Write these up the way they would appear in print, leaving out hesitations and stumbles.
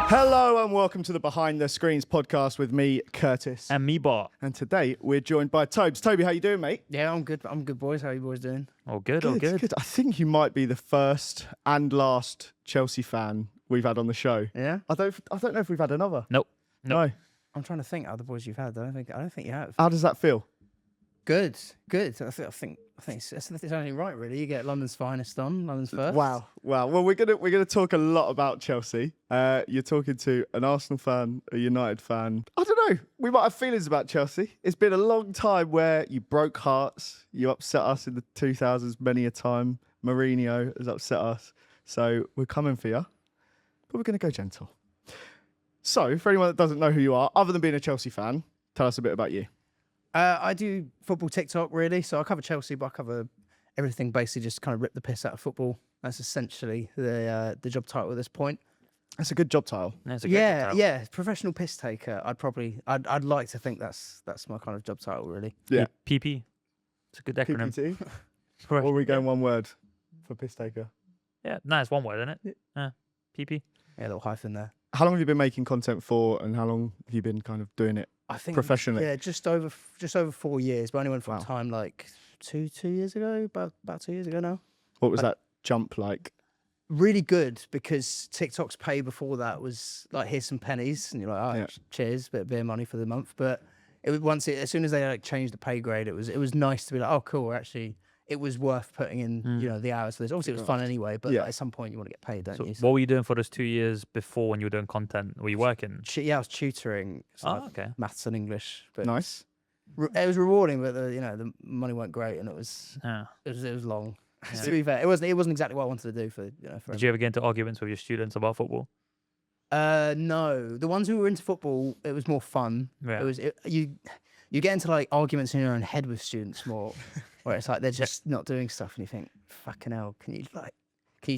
Hello and welcome to the Behind the Screens podcast with me, Curtis. And me, Bart. And today we're joined by Tobes. Toby, how you doing, mate? Yeah, I'm good. I'm good, boys. How are you boys doing? All good, all good. I think you might be the first and last Chelsea fan we've had on the show. Yeah. I don't know if we've had another. Nope. No. I'm trying to think other boys you've had. I don't think you have. How does that feel? Good. I think it's only right, really. You get London's finest on, London's first. Wow. Well, we're gonna talk a lot about Chelsea. You're talking to an Arsenal fan, a United fan. I don't know. We might have feelings about Chelsea. It's been a long time where you broke hearts. You upset us in the 2000s many a time. Mourinho has upset us. So we're coming for you, but we're gonna go gentle. So for anyone that doesn't know who you are, other than being a Chelsea fan, tell us a bit about you. I do football TikTok, really. So I cover Chelsea, but I cover everything, basically just kind of rip the piss out of football. That's essentially the job title at this point. That's a good job title. That's a great job title. Yeah. Professional piss taker. I'd like to think that's my kind of job title, really. Yeah. PP. It's a good acronym. PPT. Or are we going one word for piss taker? Yeah, no, it's one word, isn't it? PP. Yeah, a little hyphen there. How long have you been making content for, and how long have you been kind of doing it? I think professionally? Yeah, just over 4 years, but I only went full Wow. time like two years ago, about 2 years ago now. What was that jump like? Really good, because TikTok's pay before that was like, here's some pennies, and you're like, oh, Yeah. cheers, bit of beer money for the month. But as soon as they like changed the pay grade, it was nice to be like, oh, cool, actually. It was worth putting in, the hours for this. Obviously, it was fun anyway, but Yeah. at some point you want to get paid, don't So you? what were you doing for those 2 years before when you were doing content? Were you working? Yeah, I was tutoring, so Oh, like okay. maths and English. But Nice. it was rewarding, but the money weren't great, and it was Yeah. long. Yeah. To be fair, it wasn't exactly what I wanted to do for for. Did you ever get into arguments with your students about football? No, the ones who were into football, it was more fun. Yeah. You get into like arguments in your own head with students more, where it's like they're just not doing stuff, and you think, fucking hell, can you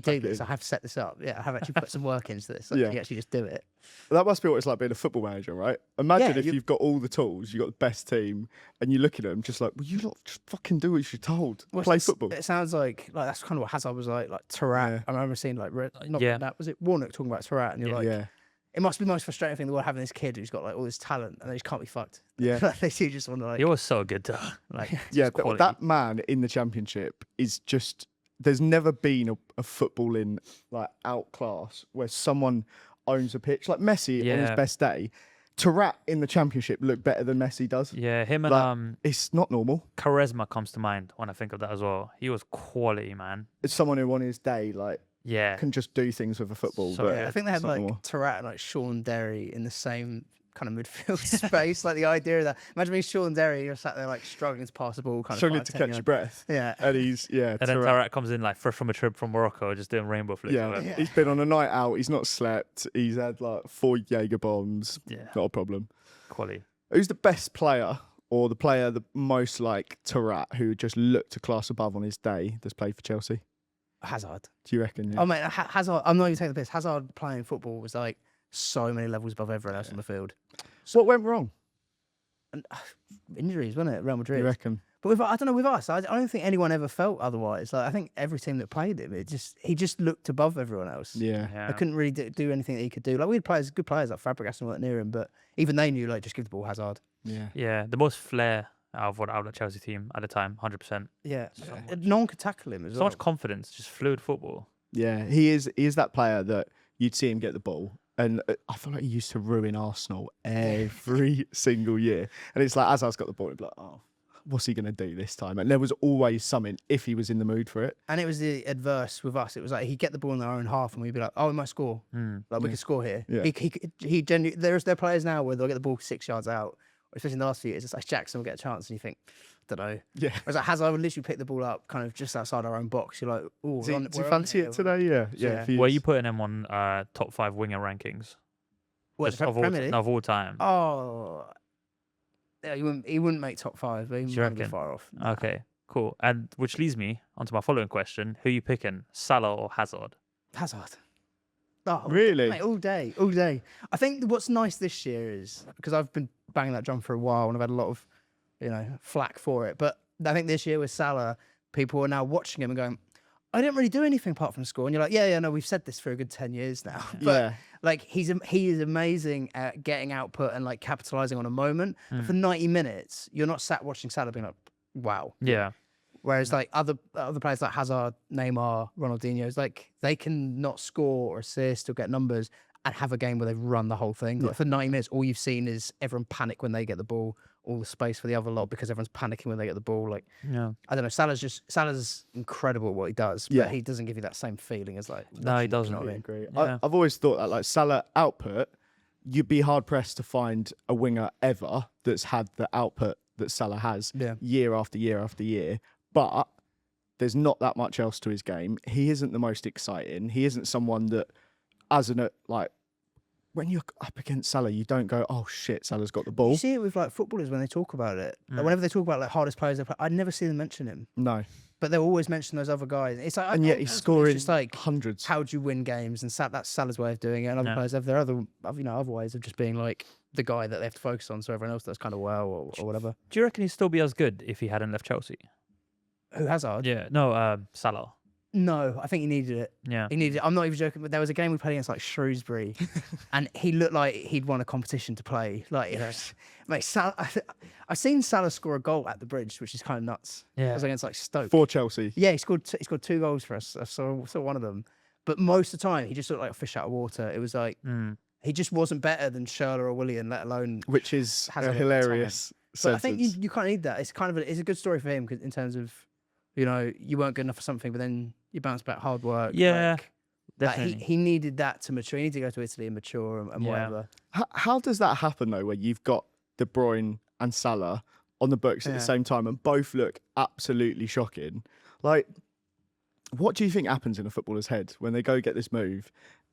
do this? I have set this up. Yeah, I have actually put some work into this. Like, Yeah. Can you actually just do it? That must be what it's like being a football manager, right? Imagine Yeah, if you've got all the tools, you've got the best team, and you look at them just like, well, you lot just fucking do what you're told. Well, Play football. It sounds like that's kind of what Hazard was like Tarat. Yeah. I remember seeing Yeah. that was it Warnock talking about Tarat, and you're like, Yeah. it must be the most frustrating thing in the world having this kid who's got like all this talent and they just can't be fucked. Yeah. They do just want to like. He was so good, though. Like, Yeah, just quality. that man in the championship is just. There's never been a footballing like outclass where someone owns a pitch like Messi on his Yeah. best day. Tarat in the championship looked better than Messi does. Yeah, him and Like, it's not normal. Charisma comes to mind when I think of that as well. He was quality, man. It's someone who on his day like Yeah. can just do things with a football. So, but Yeah, I think they had it's not like normal. Tarat and like Sean Derry in the same kind of midfield space. Like the idea of that. Imagine being Sean Derry, you're sat there like struggling to pass the ball, kind struggling of to 5, 10 catch your yards. breath. Yeah. And he's And then Tarat comes in like fresh from a trip from Morocco, just doing rainbow flips. Yeah, with him. he's been on a night out. He's not slept. He's had like 4 Jaeger bombs. Yeah. Not a problem. Quality. Who's the best player, or the player the most like Tarat, who just looked a class above on his day, that's played for Chelsea? Hazard. Do you reckon? Yeah. Oh, mate, Hazard, I'm not even taking the piss. Hazard playing football was like so many levels above everyone else on the field. What went wrong? And injuries, wasn't it? Real Madrid. You reckon? But I don't know, with us, I don't think anyone ever felt otherwise. Like I think every team that played him, he just looked above everyone else. Yeah. Yeah. I couldn't really do anything that he could do. Like we had good players like Fabregas and weren't near him, but even they knew like just give the ball Hazard. Yeah. Yeah, the most flair out of the Chelsea team at the time, 100%. Yeah, So no one could tackle him as So well. much confidence, just fluid football. Yeah. He is that player that you'd see him get the ball. And I feel like he used to ruin Arsenal every single year. And it's like, as I've got the ball, it'd be like, oh, what's he going to do this time? And there was always something if he was in the mood for it. And it was the adverse with us. It was like he'd get the ball in our own half, and we'd be like, "Oh, we might score. Like we could score here." Yeah. He genuinely. There are players now where they'll get the ball 6 yards out, especially in the last few years. It's like Jackson will get a chance, and you think, I don't know. Yeah. Whereas like Hazard would literally pick the ball up, kind of just outside our own box. You're like, "Oh, Do you fancy it today? Yeah. Yeah. Where are you putting him on top 5 winger rankings? What, Just of all, Premier League? no, of all time. Oh, yeah, he wouldn't make top 5, but he Do you wouldn't be reckon? far off. Okay, cool. And which leads me onto my following question. Who are you picking, Salah or Hazard? Hazard. Oh, Really? Mate, all day, all day. I think what's nice this year is, because I've been banging that drum for a while and I've had a lot of, flack for it. But I think this year with Salah, people are now watching him and going, I didn't really do anything apart from score. And you're like, yeah, no, we've said this for a good 10 years now. But Yeah. like he is amazing at getting output and like capitalizing on a moment. But for 90 minutes, you're not sat watching Salah being like, wow. Yeah. Whereas like other players like Hazard, Neymar, Ronaldinho, it's like they can not score or assist or get numbers and have a game where they've run the whole thing. Like for 90 minutes, all you've seen is everyone panic when they get the ball, all the space for the other lot because everyone's panicking when they get the ball. Like, I don't know. Salah's incredible at what he does, but he doesn't give you that same feeling as like. No, he doesn't. You know what I I mean? agree. Yeah. I've always thought that like Salah output, you'd be hard pressed to find a winger ever that's had the output that Salah has year after year after year. But there's not that much else to his game. He isn't the most exciting. He isn't someone that, like, when you're up against Salah, you don't go, oh shit, Salah's got the ball. You see it with like footballers when they talk about it. Like, whenever they talk about like hardest players they play, I'd never see them mention him. No. But they'll always mention those other guys. It's like, And yet he's scoring just like hundreds. how do you win games? And that's Salah's way of doing it. And other players have their other ways of just being like the guy that they have to focus on. So everyone else does kind of well or whatever. Do you reckon he'd still be as good if he hadn't left Chelsea? Who Hazard? Yeah. No, Salah. No, I think he needed it. Yeah. He needed it. I'm not even joking, but there was a game we played against like Shrewsbury and he looked like he'd won a competition to play. Like, mate, I've seen Salah score a goal at the Bridge, which is kind of nuts. Yeah. It was against like Stoke. For Chelsea. Yeah, he scored 2 goals for us. I saw one of them. But most of the time, he just looked like a fish out of water. It was like, he just wasn't better than Schürrle or Willian, let alone... Which is Hazard a at the hilarious But I think sentence. you kind of need that. It's kind of it's a good story for him 'cause in terms of, you know, you weren't good enough for something, but then you bounce back, hard work. Yeah, like definitely. he needed that to mature. He needed to go to Italy and mature and whatever. How does that happen though, where you've got De Bruyne and Salah on the books at the same time and both look absolutely shocking? Like, what do you think happens in a footballer's head when they go get this move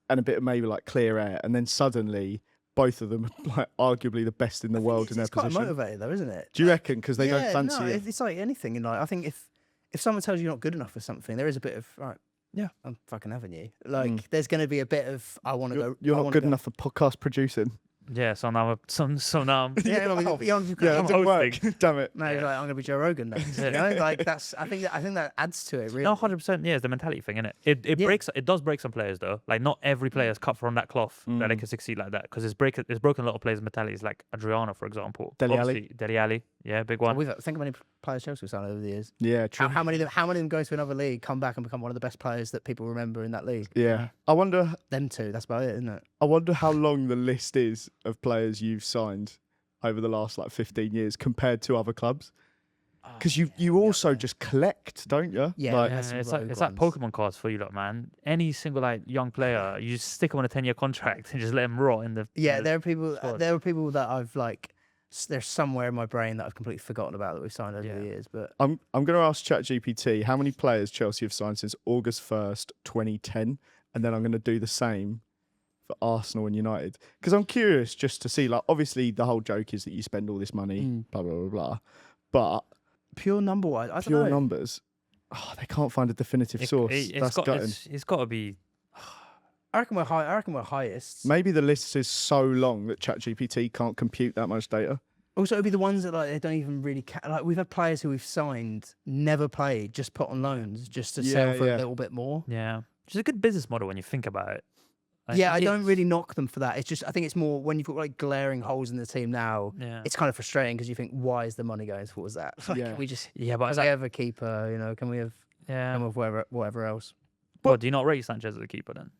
and a bit of maybe like clear air, and then suddenly both of them are like arguably the best in the world in their It's quite position? motivated though, isn't it? Do you reckon? Because they don't fancy no, it. it's like anything in life. I think if someone tells you you're not good enough for something, there is a bit of right. Yeah, I'm fucking having you. Like, there's going to be a bit of I want to go. You're I not wanna good go. enough for podcast producing. Yeah, so now, Yeah, that I'm didn't work. Damn it. No, you're like, I'm gonna be Joe Rogan next. You know? Like that's. I think that adds to it. Really. no, 100%. Yeah, it's the mentality thing, isn't it? It does break some players though. Like not every player is cut from that cloth that they can succeed like that, because it's broken a lot of players' mentalities. Like Adriano, for example. Dele Alli. Obviously, Dele Alli, yeah, big one. Think how many players Chelsea have signed over the years. Yeah, true. How many of them go to another league, come back and become one of the best players that people remember in that league? Yeah. I wonder Them two. That's about it, isn't it? how long the list is of players you've signed over the last like 15 years compared to other clubs. Because you also just collect, don't you? Yeah, Like, Yeah, that's it's rogue like ones. Pokemon cards for you lot, man. Any single like young player, you just stick them on a 10-year contract and just let them rot in the. Yeah, in the there are people. squad. There are people that I've like. There's somewhere in my brain that I've completely forgotten about that we've signed over the years. But I'm going to ask ChatGPT how many players Chelsea have signed since August 1st, 2010, and then I'm going to do the same for Arsenal and United, because I'm curious just to see. Like, obviously, the whole joke is that you spend all this money, blah blah blah blah, but pure number wise, I don't pure know. numbers, they can't find a definitive source. That's gutting. It's got to be. I reckon we're high. I reckon we're highest. Maybe the list is so long that ChatGPT can't compute that much data. Also, it'll be the ones that like they don't even really like. We've had players who we've signed, never played, just put on loans, just to sell for a little bit more. Yeah, which is a good business model when you think about it. Like, Yeah, I don't really knock them for that. It's just I think it's more when you've got like glaring holes in the team now. Yeah. It's kind of frustrating because you think, why is the money going towards that? Like, Yeah. can we just Yeah, but can we have a keeper? You know, can we have yeah. whatever else? Well, do you not rate Sanchez as a keeper then?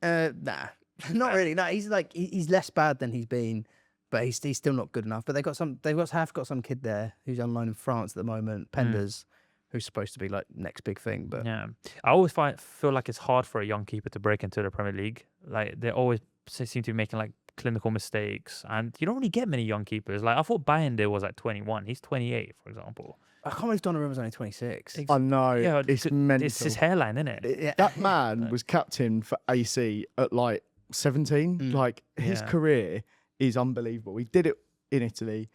Nah, not really. No, he's like he's less bad than he's been, but he's still not good enough. But they've got some kid there who's on loan in France at the moment, Penders, who's supposed to be like next big thing. But Yeah, I always feel like it's hard for a young keeper to break into the Premier League. Like they always seem to be making like clinical mistakes, and you don't really get many young keepers. Like I thought Bayern was like 21. He's 28, for example. I can't believe Donnarumma's only 26. I know, Yeah, it's mental. It's his hairline, isn't it? Yeah. That man was captain for AC at like 17. Like his Yeah. career is unbelievable. He did it in Italy.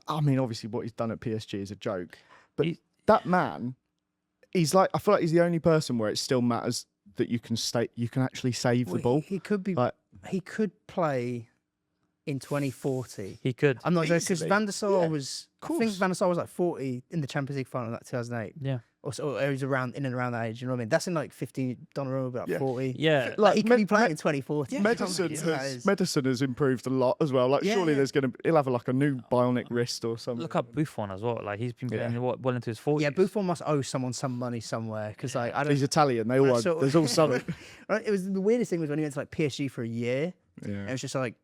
I mean, obviously, what he's done at PSG is a joke, but that man, he's like, I feel like he's the only person where it still matters that you can actually save the ball. He could be. Like, He could play in 2040. He could. I'm not joking because Easily. Van der Sar Yeah, was. of I think course. Van der Sar was like 40 in the Champions League final, like 2008. Yeah. or he's around in and around that age. You know what I mean? That's in like 50. Donnarumma about 40. Yeah. Like he could be playing in 2040. Medicine has improved a lot as well. Like surely he'll have like a new bionic wrist or something. Look up Buffon as well. Like he's been playing well into his 40s. Yeah, Buffon must owe someone some money somewhere because like I don't. He's Italian. They all there's all something. Right, it was the weirdest thing was when he went to like PSG for a year. Yeah. It was just like,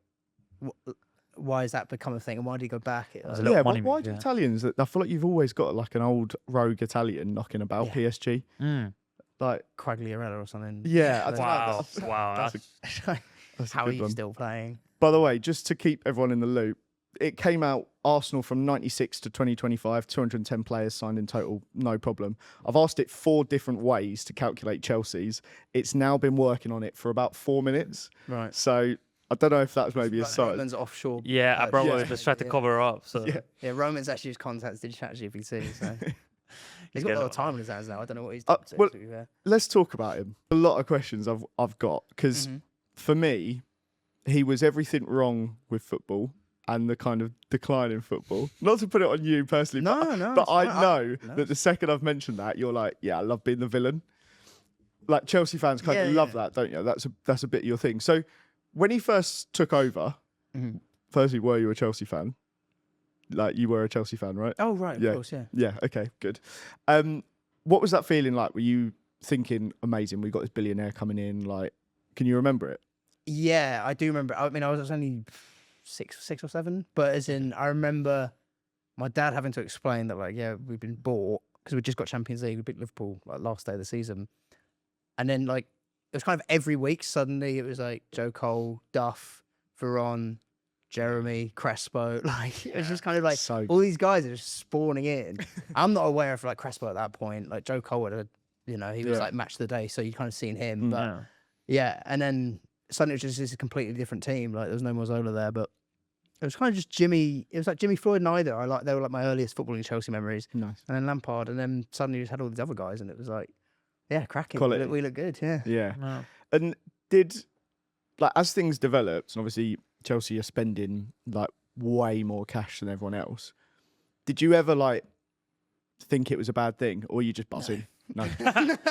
why has that become a thing, and why did he go back? But why do Italians? I feel like you've always got like an old rogue Italian knocking about PSG. Like Quagliarella or something. Yeah. Wow. That's how are you still playing? By the way, just to keep everyone in the loop, it came out Arsenal from 96 to 2025, 210 players signed in total, no problem. I've asked it 4 different ways to calculate Chelsea's. It's now been working on it for about 4 minutes. Right. So I don't know if that's maybe a sign. Roman's offshore. Yeah, Abramovich just tried to cover her up. So yeah, Roman's actually just contacted ChatGPT. So he's got a lot of time on his hands now. I don't know what he's doing. Well, let's talk about him. A lot of questions I've got because for me, he was everything wrong with football and the kind of decline in football. Not to put it on you personally, but I know that the second I've mentioned that, you're like, yeah, I love being the villain. Like Chelsea fans kind of love that, don't you? That's a bit your thing. So when he first took over, firstly, were you a Chelsea fan? Like you were a Chelsea fan, right? Oh, right, of course, yeah. Yeah, okay, good. What was that feeling like? Were you thinking, amazing, we got this billionaire coming in? Like, can you remember it? Yeah, I do remember. I mean, I was only six or seven, but as in, I remember my dad having to explain that, like, yeah, we've been bought because we just got Champions League. We beat Liverpool like last day of the season, and then like it was kind of every week. Suddenly, it was like Joe Cole, Duff, Veron, Jeremy, Crespo. Like it was just kind of like all these guys are just spawning in. I'm not aware of like Crespo at that point. Like Joe Cole had, he was like match of the day, so you kind of seen him. But yeah, and then suddenly it was just a completely different team. Like there was no more Zola there, but it was kind of just Jimmy. It was like Jimmy Floyd and Ida. They were like my earliest footballing Chelsea memories. Nice. And then Lampard, and then suddenly you just had all these other guys, and it was like, yeah, cracking. We look good. Yeah. Yeah. Wow. And did like as things developed, and obviously Chelsea are spending like way more cash than everyone else. Did you ever like think it was a bad thing, or you just buzzing? No.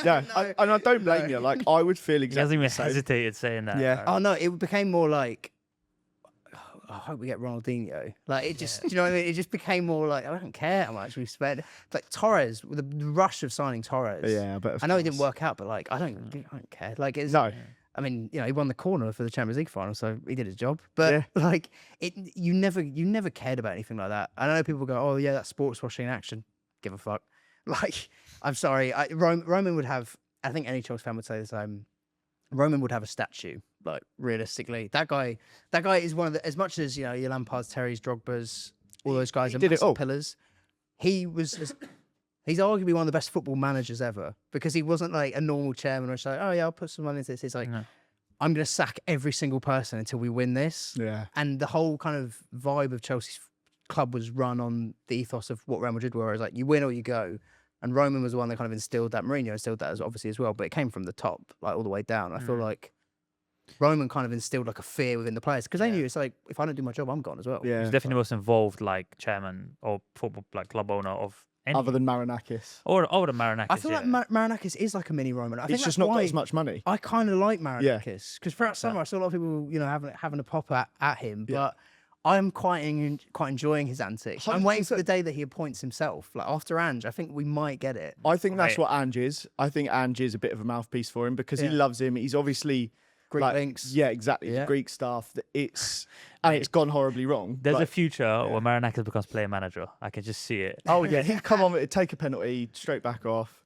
Yeah, and I don't blame you. Like I would feel exactly. He hasn't even hesitated saying that. Yeah. Oh no, it became more like, I hope we get Ronaldinho. Like it just, you know what I mean? It just became more like I don't care how much we spent. Like Torres, with the rush of signing Torres. Yeah, but I know he didn't work out, but like I don't care. Like it's no. I mean, you know, he won the corner for the Champions League final, so he did his job. But like, you never cared about anything like that. I know people go, "Oh yeah, that's sports washing in action." Give a fuck. Like, I'm sorry, Roman would have. I think any Chelsea fan would say the same. Roman would have a statue. Like realistically, that guy is one of the, as much as you know your Lampards, Terry's, Drogba's, all those guys are massive pillars. He's arguably one of the best football managers ever because he wasn't like a normal chairman or like, oh yeah, I'll put some money into this. He's like, I'm going to sack every single person until we win this. Yeah. And the whole kind of vibe of Chelsea's club was run on the ethos of what Real Madrid were. It's like you win or you go. And Roman was the one that kind of instilled that. Mourinho instilled that obviously as well, but it came from the top, like all the way down. I feel like Roman kind of instilled like a fear within the players because they knew it's like if I don't do my job, I'm gone as well. Yeah. He's definitely the most involved like chairman or football like club owner of. Other than Marinakis. Or the Marinakis. I feel like Marinakis is like a mini Roman. I think just not got as much money. I kind of like Marinakis because throughout summer I saw a lot of people, you know, having a pop at him, but I'm quite enjoying his antics. 100%. I'm waiting for the day that he appoints himself. Like after Ange, I think we might get it. I think that's what Ange is. I think Ange is a bit of a mouthpiece for him because he loves him. He's obviously Greek links. Yeah, exactly. The Greek stuff. It's gone horribly wrong. There's a future where Marinakis becomes player manager. I can just see it. Oh yeah, he'd come on, take a penalty, straight back off.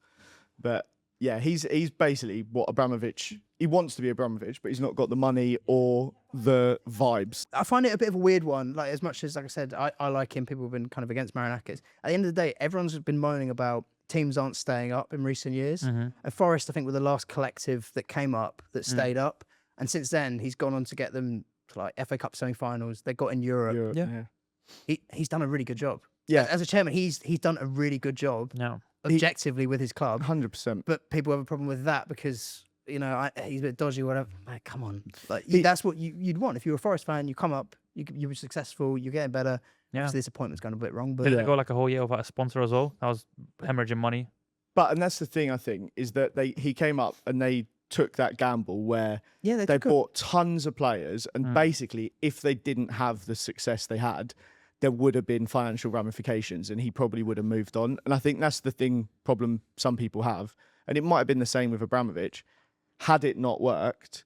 But yeah, he's basically what Abramovich. He wants to be Abramovich, but he's not got the money or the vibes. I find it a bit of a weird one. Like as much as, like I said, I like him. People have been kind of against Marinakis. At the end of the day, everyone's been moaning about teams aren't staying up in recent years. And Forest, I think, were the last collective that came up that stayed up. And since then, he's gone on to get them to like FA Cup semi-finals. They got in Europe. He's done a really good job. Yeah, as a chairman, he's done a really good job. No, objectively with his club, 100%. But people have a problem with that because you know he's a bit dodgy or whatever. Like, come on, like that's what you'd want if you were a Forest fan. You come up, you were successful, you're getting better. Yeah, obviously this appointment's gone a bit wrong. But did it go like a whole year without a sponsor as well? That was hemorrhaging money. and that's the thing, I think, is that he came up and they took that gamble where Yeah, they bought tons of players, and basically, if they didn't have the success they had, there would have been financial ramifications, and he probably would have moved on. And I think that's the problem some people have, and it might have been the same with Abramovich. Had it not worked,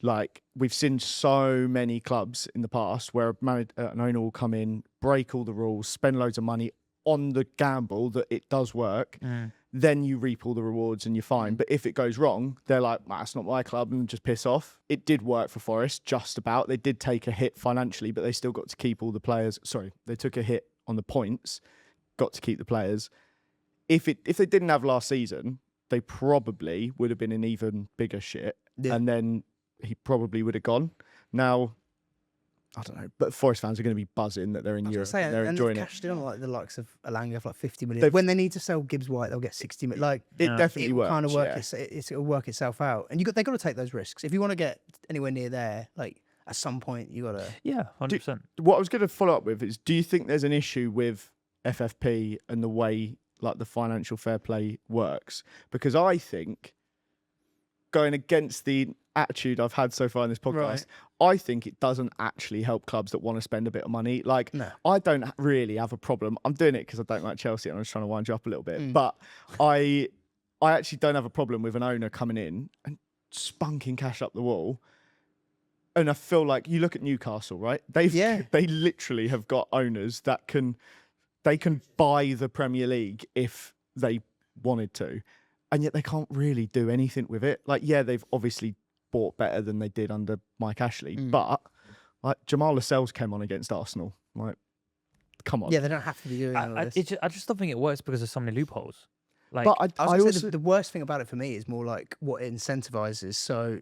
like we've seen so many clubs in the past where an owner will come in, break all the rules, spend loads of money on the gamble that it does work. Then you reap all the rewards and you're fine. But if it goes wrong, they're like, that's not my club, and just piss off. It did work for Forest, just about. They did take a hit financially, but they still got to keep all the players. Sorry, they took a hit on the points, got to keep the players. If they didn't have last season, they probably would have been in even bigger shit. Yeah. And then he probably would have gone. Now, I don't know, but Forest fans are going to be buzzing that they're in Europe. And they're enjoying it. Cashed in on like the likes of Alanga for like 50 million. When they need to sell Gibbs White, they'll get 60 million. Like it definitely works. Kind of work. Yeah. It'll work itself out, and they got to take those risks if you want to get anywhere near there. Like at some point, you got to. Yeah, 100%. What I was going to follow up with is: do you think there's an issue with FFP and the way like the financial fair play works? Because I think, going against the attitude I've had so far in this podcast, I think it doesn't actually help clubs that want to spend a bit of money. Like, I don't really have a problem. I'm doing it because I don't like Chelsea and I'm just trying to wind you up a little bit. But I actually don't have a problem with an owner coming in and spunking cash up the wall. And I feel like you look at Newcastle, right? They literally have got owners that can buy the Premier League if they wanted to. And yet they can't really do anything with it. Like, yeah, they've obviously bought better than they did under Mike Ashley, but like Jamal Lascelles came on against Arsenal. Like, come on. Yeah, they don't have to be doing all this. I just don't think it works because there's so many loopholes. Like, but I also the worst thing about it for me is more like what it incentivizes. So,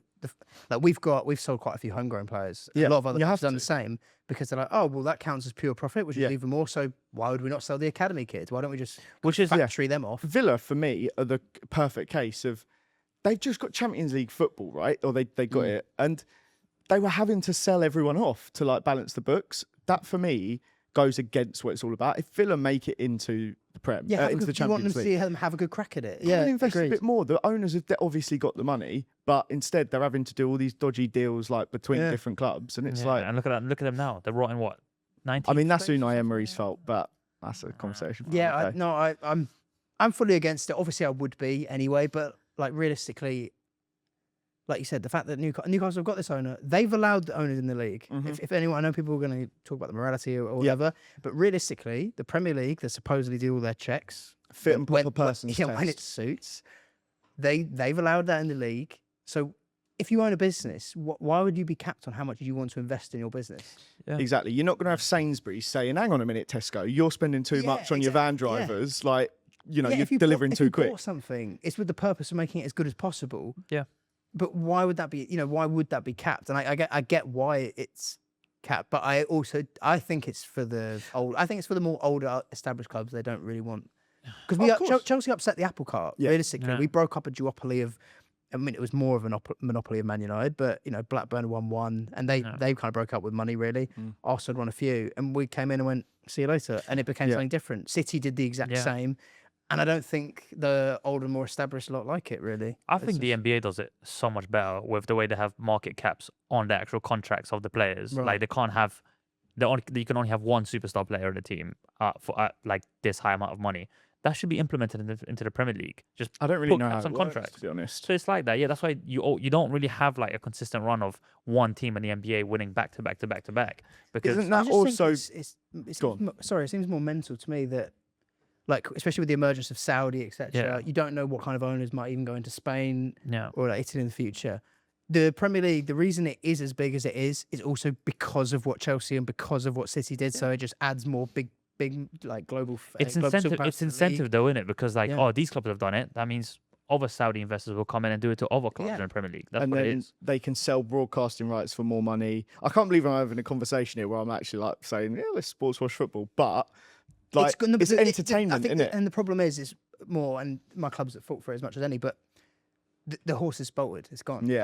we've sold quite a few homegrown players. Yeah, a lot of other clubs have done the same because they're like, oh, well, that counts as pure profit, which is even more. So, why would we not sell the academy kids? Why don't we just factory them off? Villa, for me, are the perfect case of they've just got Champions League football, right? Or they got it, and they were having to sell everyone off to like balance the books. That for me goes against what it's all about. If Villa make it into the Prem, into the Champions League, you want them to see them have a good crack at it. Yeah, invest a bit more. The owners have obviously got the money, but instead they're having to do all these dodgy deals like between different clubs, and it's like, and look at them now. They're rotting what 90. I mean, that's Unai Emery's fault, but that's a conversation. I'm fully against it. Obviously, I would be anyway, but like realistically, like you said, the fact that Newcastle have got this owner, they've allowed the owners in the league. If anyone, I know people are going to talk about the morality or whatever, but realistically, the Premier League, they supposedly do all their checks. Fit and proper person's test. When it suits. They've allowed that in the league. So if you own a business, why would you be capped on how much you want to invest in your business? Yeah. Exactly. You're not going to have Sainsbury's saying, hang on a minute, Tesco, you're spending too much on your van drivers. Yeah. Like, you're delivering too quick. If you bought something, it's with the purpose of making it as good as possible. Yeah. But why would that be? Why would that be capped? And I get why it's capped, but I think it's for the old. I think it's for the more older established clubs. They don't really want because Chelsea upset the apple cart. Yeah. Realistically, we broke up a duopoly of. I mean, it was more of a monopoly of Man United, but Blackburn won one, and they kind of broke up with money really. Arsenal won a few, and we came in and went, see you later, and it became something different. City did the exact same. And I don't think the older, more established lot like it, really. I think the NBA does it so much better with the way they have market caps on the actual contracts of the players. Right. Like, they can't have... you can only have one superstar player in the team for like this high amount of money. That should be implemented into the Premier League. Just I don't really know how it works, contracts, to be honest. So it's like that. Yeah, that's why you don't really have like a consistent run of one team in the NBA winning back to back to back to back. Because isn't that also... It seems more mental to me that... Like, especially with the emergence of Saudi, etc., you don't know what kind of owners might even go into Spain or like Italy in the future. The Premier League, the reason it is as big as it is also because of what Chelsea and because of what City did. So it just adds more big like global. It's incentive. It's incentive though, isn't it? Because like, these clubs have done it. That means other Saudi investors will come in and do it to other clubs in the Premier League. That's what it is. They can sell broadcasting rights for more money. I can't believe I'm having a conversation here where I'm actually like saying, let's sports wash football, but. Like, it's entertainment, isn't it? And the problem is more, and my club's at fault for it as much as any, but the horse is bolted. It's gone. Yeah.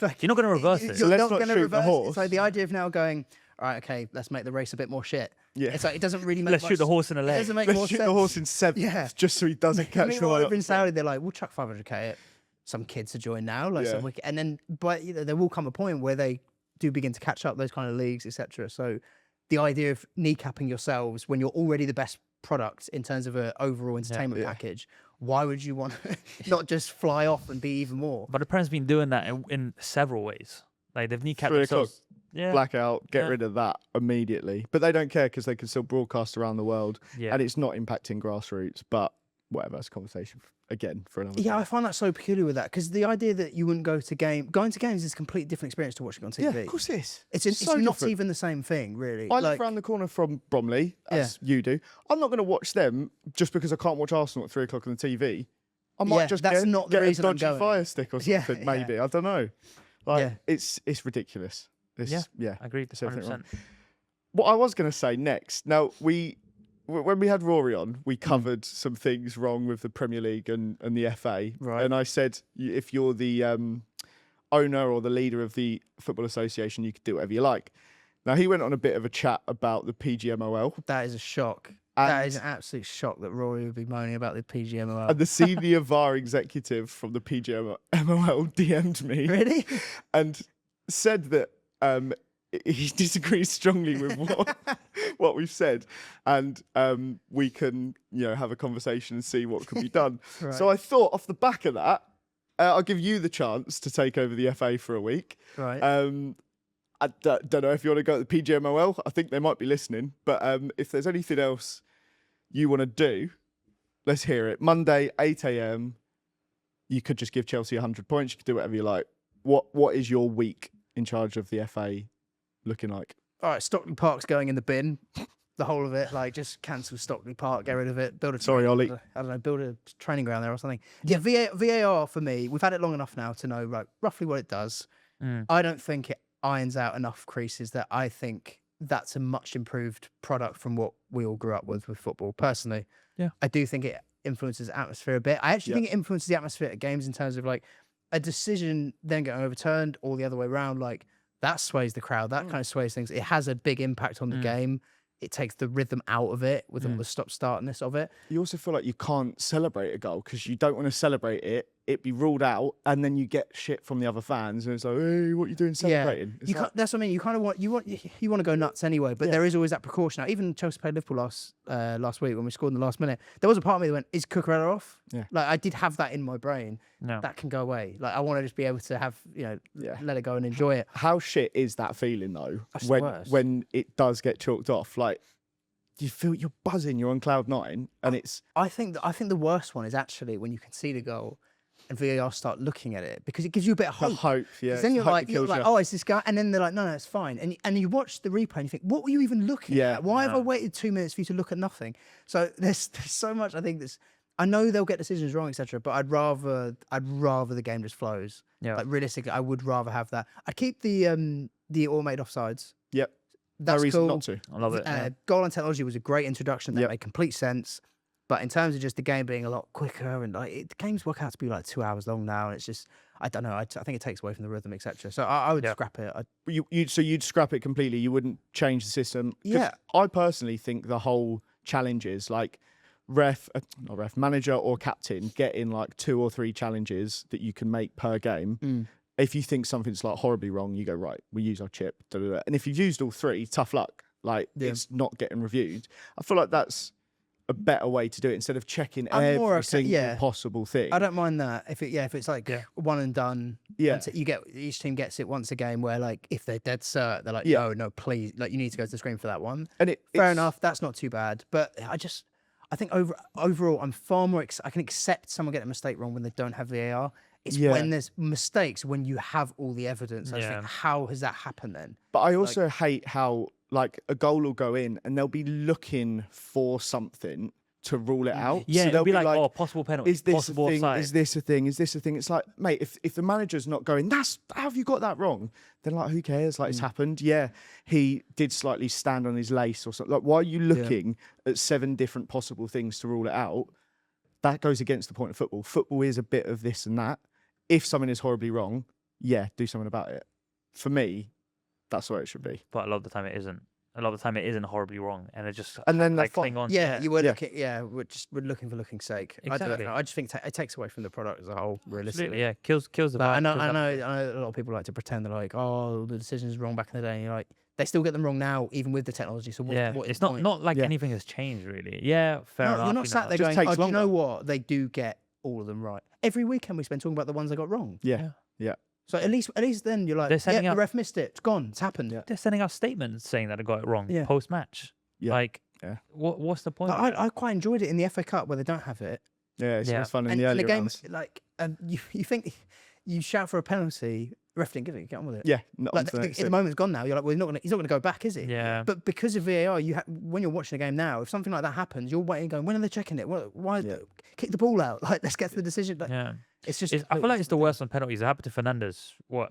Like, you're not going to reverse it. So let's not shoot the horse. It's like the idea of now going, all right, okay, let's make the race a bit more shit. Yeah. It's like, it doesn't really make Let's much, shoot the horse in the it leg. doesn't make Let's more shoot sense. the horse in seventh, Yeah. just so he doesn't catch the Meanwhile, one. over in Saudi, they're like, we'll chuck 500k at some kids to join now, like some Yeah. wicked, and then, but there will come a point where they do begin to catch up those kind of leagues, etc. So the idea of kneecapping yourselves when you're already the best product in terms of an overall entertainment Yeah. package, why would you want to not just fly off and be even more? But the Prem's been doing that in several ways. Like they've kneecapped 3 o'clock. themselves. Yeah. Blackout, get Yeah. rid of that immediately. But they don't care because they can still broadcast around the world, Yeah. and it's not impacting grassroots. But whatever, it's a conversation again for another. Yeah, day. I find that so peculiar with that because the idea that you wouldn't going to games is a completely different experience to watching on TV. Yeah, of course it is. It's so not different. even the same thing, really. I live Like, around the corner from Bromley, as you do. I'm not going to watch them just because I can't watch Arsenal at 3 o'clock on the TV. I might Yeah, just that's get, not the get a reason I'm dodgy going. fire stick or Yeah, something, yeah. maybe. I don't know. Like, Yeah. it's ridiculous. Yeah. Agreed. It's everything wrong. 100%. What I was going to say next, now when we had Rory on, we covered some things wrong with the Premier League and the FA. Right. And I said, if you're the owner or the leader of the Football Association, you could do whatever you like. Now, he went on a bit of a chat about the PGMOL. that is a shock. And, That is an absolute shock that Rory would be moaning about the PGMOL. and the senior VAR executive from the PGMOL DM'd me Really? and said that he disagrees strongly with what we've said, and we can have a conversation and see what could be done. Right. So I thought, off the back of that, I'll give you the chance to take over the FA for a week. Right. I don't know if you want to go to the PGMOL. I think they might be listening, but if there's anything else you want to do, let's hear it. Monday, 8 a.m. You could just give Chelsea 100 points. You could do whatever you like. What is your week in charge of the FA looking like? All right, Stockley Park's going in the bin. The whole of it, like, just cancel Stockley Park, get rid of it, build a Sorry, Ollie. I don't know, build a training ground there or something. Yeah, VAR for me, we've had it long enough now to know roughly what it does. I don't think it irons out enough creases that I think that's a much improved product from what we all grew up with football. Personally, Yeah. I do think it influences the atmosphere a bit. I actually think it influences the atmosphere at games in terms of like a decision then getting overturned or the other way around. Like that sways the crowd. That kind of sways things. It has a big impact on the game. It takes the rhythm out of it with all the stop-startness of it. You also feel like you can't celebrate a goal because you don't want to celebrate it be ruled out, and then you get shit from the other fans, and it's like, hey, what are you doing celebrating? It's You like, can't, that's what I mean. You kind of want to go nuts anyway, but there is always that precaution. Now, even Chelsea played Liverpool last week when we scored in the last minute. There was a part of me that went, "Is Cucurella off?" Yeah. Like I did have that in my brain. No. That can go away. Like I want to just be able to have Yeah. let it go and enjoy it. How shit is that feeling though? That's the when worst. when it does get chalked off, like you feel you're buzzing, you're on cloud nine, and it's I think the worst one is actually when you concede a goal and VAR start looking at it because it gives you a bit of the hope. hope. Yeah, 'Cause then it's you're hope like, that kills you. oh, it's this guy, and then they're like, no, it's fine, and you watch the replay and you think, what were you even looking Yeah. at? Why have I No. waited 2 minutes for you to look at nothing? So there's so much. I think this. I know they'll get decisions wrong, etc. But I'd rather the game just flows. Yeah. Like realistically, I would rather have that. I'd keep the automated offsides. Yep. That's no reason cool. not to. I love it. yeah. Goal line technology was a great introduction. That Yep. made complete sense. But in terms of just the game being a lot quicker and like the games work out to be like 2 hours long now, and it's just I don't know. I think it takes away from the rhythm, etc. So I would Yeah. scrap it. You'd scrap it completely. You wouldn't change the system. 'Cause Yeah. I personally think the whole challenges, like not ref, manager or captain, getting like 2 or 3 challenges that you can make per game. If you think something's like horribly wrong, you go, right, we use our chip. Da, da, da. And if you've used all 3, tough luck. Like it's not getting reviewed. I feel like that's a better way to do it instead of checking I'm more every okay- single yeah. possible thing. I don't mind that if it's like one and done. Yeah. once you get each team gets it once a game. Where like if they're dead cert, they're like, Yeah. no, please, like you need to go to the screen for that one. And Fair it's- enough, that's not too bad. But I think overall, I'm far more. I can accept someone getting a mistake wrong when they don't have VAR. It's Yeah. when there's mistakes when you have all the evidence. I just Yeah. think, how has that happened then? But I also hate how like a goal will go in and they'll be looking for something to rule it out. Yeah, so it'll they'll be like, oh, possible penalty, is this possible a thing? offside. Is this a thing? Is this a thing? It's like, mate, if the manager's not going, how have you got that wrong? Then like, who cares? Like it's happened. Yeah, he did slightly stand on his lace or something. Like, why are you looking at 7 different possible things to rule it out? That goes against the point of football. Football is a bit of this and that. If something is horribly wrong, yeah, do something about it. For me, That's where it should be. but a lot of the time it isn't. A lot of the time it isn't horribly wrong, and it just And then like the cling on. to Yeah, it. you were Yeah. looking. Yeah, we're looking for looking's sake. I don't Exactly. know. I just think it takes away from the product as a whole. Realistically, Absolutely, yeah, kills the Like, vibe. I know, kills I that- know, I know. A lot of people like to pretend they're like, "Oh, the decision's wrong back in the day." And you're like, they still get them wrong now, even with the technology. So what, Yeah, what is it's the not point? not like Yeah. anything has changed really. Yeah, fair No, enough. you're not you sat know. there Just going, takes "Oh, do you know longer. what? They do get all of them right." Every weekend we spend talking about the ones they got wrong. Yeah. So at least then you're like, They're "Yeah, setting the up- ref missed it. It's gone. It's happened." Yeah. They're sending out statements saying that they got it wrong Yeah. post match. Yeah. Like, Yeah. what's the point? of Like, it? I quite enjoyed it in the FA Cup where they don't have it. Yeah, it's Yeah. it's fun in And the in early the game, rounds. like, you think you shout for a penalty, ref didn't give it. Get on with it. Yeah, not Like onto the the, next the thing. moment's gone now. You're like, well, he's not gonna go back, is he? Yeah. But because of VAR, when you're watching a game now, if something like that happens, you're waiting, going, when are they checking it? Why Yeah. kick the ball out? Like, let's get to the decision. Like, Yeah. it's just. I feel like it's the worst on penalties. It happened to Fernandes for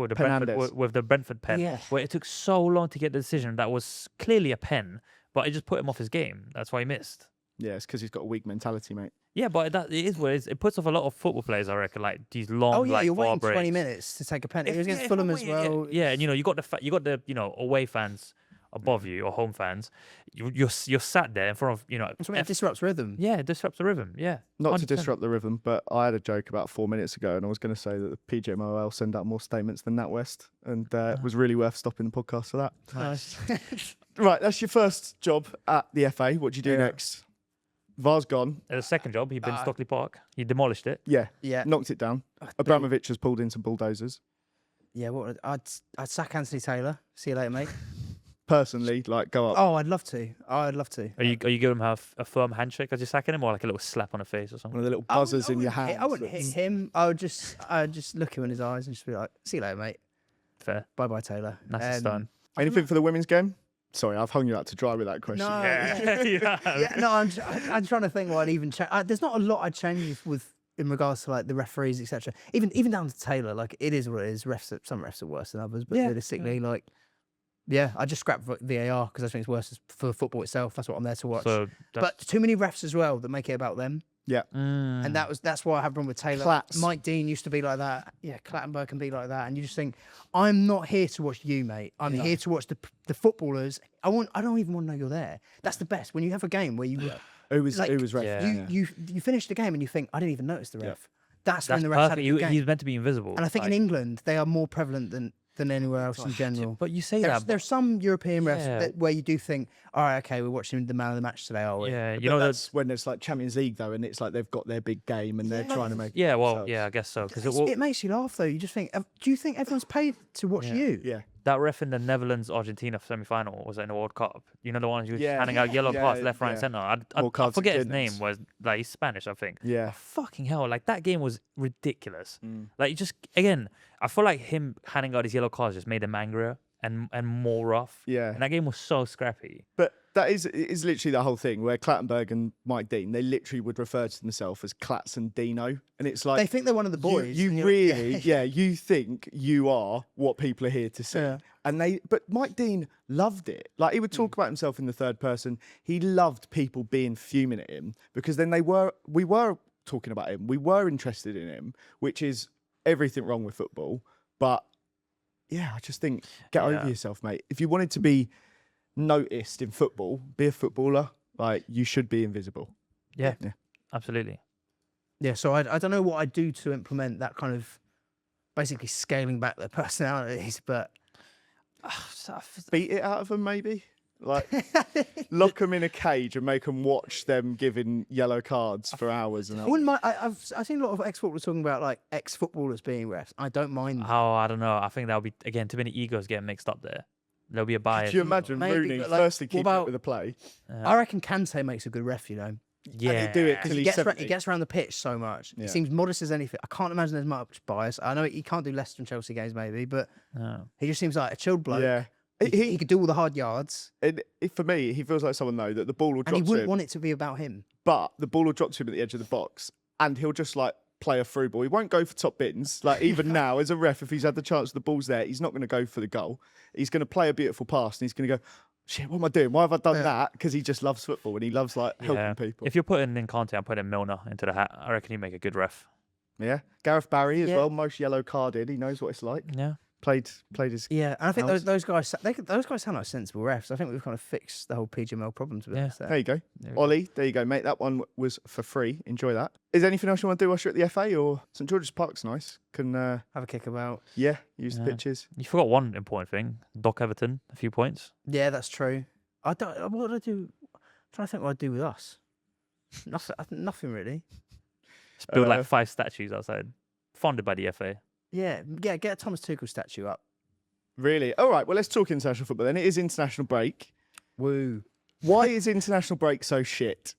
the Brentford, Fernandes. with the Brentford pen, Yeah. where it took so long to get the decision that was clearly a pen, but it just put him off his game. That's why he missed. Yeah, it's because he's got a weak mentality, mate. Yeah, but it is what it is. It puts off a lot of football players, I reckon. Like these long, Oh yeah, like, you're far waiting 20 breaks. minutes to take a penalty. It was Yeah, against if I'm Fulham as waiting- yeah, well. Yeah, and you got the away fans above you or home fans. You're sat there in front of That's when it disrupts rhythm. yeah, it disrupts the rhythm. Yeah, Not to 100%. disrupt the rhythm, but I had a joke about 4 minutes ago, and I was going to say that the PGMOL send out more statements than NatWest, and it was really worth stopping the podcast for that. Nice. Right, that's your first job at the FA. What do you do Yeah. next? VAR's gone. The second job, he'd been Stockley Park. He demolished it. Yeah, yeah. knocked it down. Abramovich has pulled in some bulldozers. Yeah. I'd sack Anthony Taylor. See you later, mate. Personally, like, go up. Oh, I'd love to. I'd love to. Are you giving him a firm handshake as you're sacking him, or like a little slap on the face or One something? of the little I wouldn't- buzzers in your I wouldn't hand. hit- I wouldn't hit him. I'd just look him in his eyes and just be like, "See you later, mate. Fair. Bye, bye, Taylor." Nice and done. Anything for the women's game? Sorry, I've hung you out to dry with that question. No. Yeah. Yeah, no, I'm trying to think what I'd even change. There's not a lot I'd change with in regards to like the referees, etc. Even down to Taylor, like it is what it is. Some refs are worse than others, but Yeah. realistically, like, yeah, I just scrap VAR because I think it's worse for football itself. That's what I'm there to watch. So, But too many refs as well that make it about them, Yeah. and that's why I have a problem with Taylor. Clatts. Mike Dean used to be like that. Yeah, Clattenburg can be like that, and you just think, I'm not here to watch you, mate. I'm here to watch the footballers. I don't even want to know you're there. That's the best when you have a game where you. Who was Like, ref? Yeah. You finish the game and you think, I didn't even notice the ref. That's when that's the refs had a perfect. good game. He's meant to be invisible. And I think in England they are more prevalent than anywhere else in general. But you say There's, that. there's some European refs Yeah. where you do think, all right, okay, we're watching the man of the match today, are we? Yeah, You know, that's when it's like Champions League though, and it's like they've got their big game and they're trying to make. Yeah, well, themselves. yeah, I guess so. Because It makes you laugh though. You just think, do you think everyone's paid to watch you? Yeah. that ref in the Netherlands Argentina semi-final was in the World Cup. You know the one who was Yeah. handing out yellow Yeah, cards left, right, yeah. and centre. I More cards than forget his goodness. name. Was like he's Spanish, I think. Yeah. Fucking hell! Like that game was ridiculous. Mm. Like you just again, I feel like him handing out his yellow cards just made him angrier and more rough. Yeah. And that game was so scrappy. But that is literally the whole thing where Clattenburg and Mike Dean, they literally would refer to themselves as Clats and Dino. And it's like They think they're one of the boys. You and you're like, really, yeah, you think you are what people are here to see. Yeah. But Mike Dean loved it. Like he would talk about himself in the third person. He loved people being fuming at him because then we were talking about him. We were interested in him, which is everything wrong with football. But yeah, I just think get over Yeah. yourself, mate. If you wanted to be noticed in football, be a footballer. Like you should be invisible. Yeah, Yeah. absolutely. Yeah, so I don't know what I'd do to implement that kind of basically scaling back their personalities, but Beat it out of them, maybe. Like lock them in a cage and make them watch them giving yellow cards for hours. And I wouldn't mind. I've seen a lot of ex-footballers talking about like ex-footballers being refs. I don't mind. Oh, I don't know. I think that would be again too many egos getting mixed up there. There'll be a bias. Could you imagine Maybe, Rooney but, like, firstly what keeping about- up with the play? I reckon Kante makes a good ref. You know, Yeah, And he'd do it because till he he's gets 70. he gets around the pitch so much. Yeah. He seems modest as anything. I can't imagine there's much bias. I know he can't do Leicester and Chelsea games maybe, but No. he just seems like a chilled bloke. Yeah. He could do all the hard yards, For me, he feels like someone though that the ball will and drop he to wouldn't him, want it to be about him. but the ball will drop to him at the edge of the box, and he'll just like play a through ball. He won't go for top bins. Like even now, as a ref, if he's had the chance, the ball's there, he's not going to go for the goal. He's going to play a beautiful pass, and he's going to go, "Shit, what am I doing? Why have I done that?" Because he just loves football and he loves like helping Yeah. people. If you're putting in Conte, I'm putting Milner into the hat. I reckon he'd make a good ref. Yeah, Gareth Barry as Yeah. well, most yellow carded. He knows what it's like. Yeah. played his. Yeah, and I think House. those guys sound like sensible refs. I think we've kind of fixed the whole PGML problem to be honest. There you go. There we go. Ollie, there you go, mate. That one was for free. Enjoy that. Is there anything else you want to do whilst you're at the FA, or St George's Park's nice? Can Have a kick about. use the Yeah. pitches. You forgot one important thing. Doc Everton, a few points. Yeah, that's true. What did I do? I'm trying to think what I'd do with us. Nothing really. Just build Uh, like 5 statues outside, funded by the FA. Yeah, get a Thomas Tuchel statue up. Really? All right. Well, let's talk international football then. It is international break. Woo. Why is international break so shit?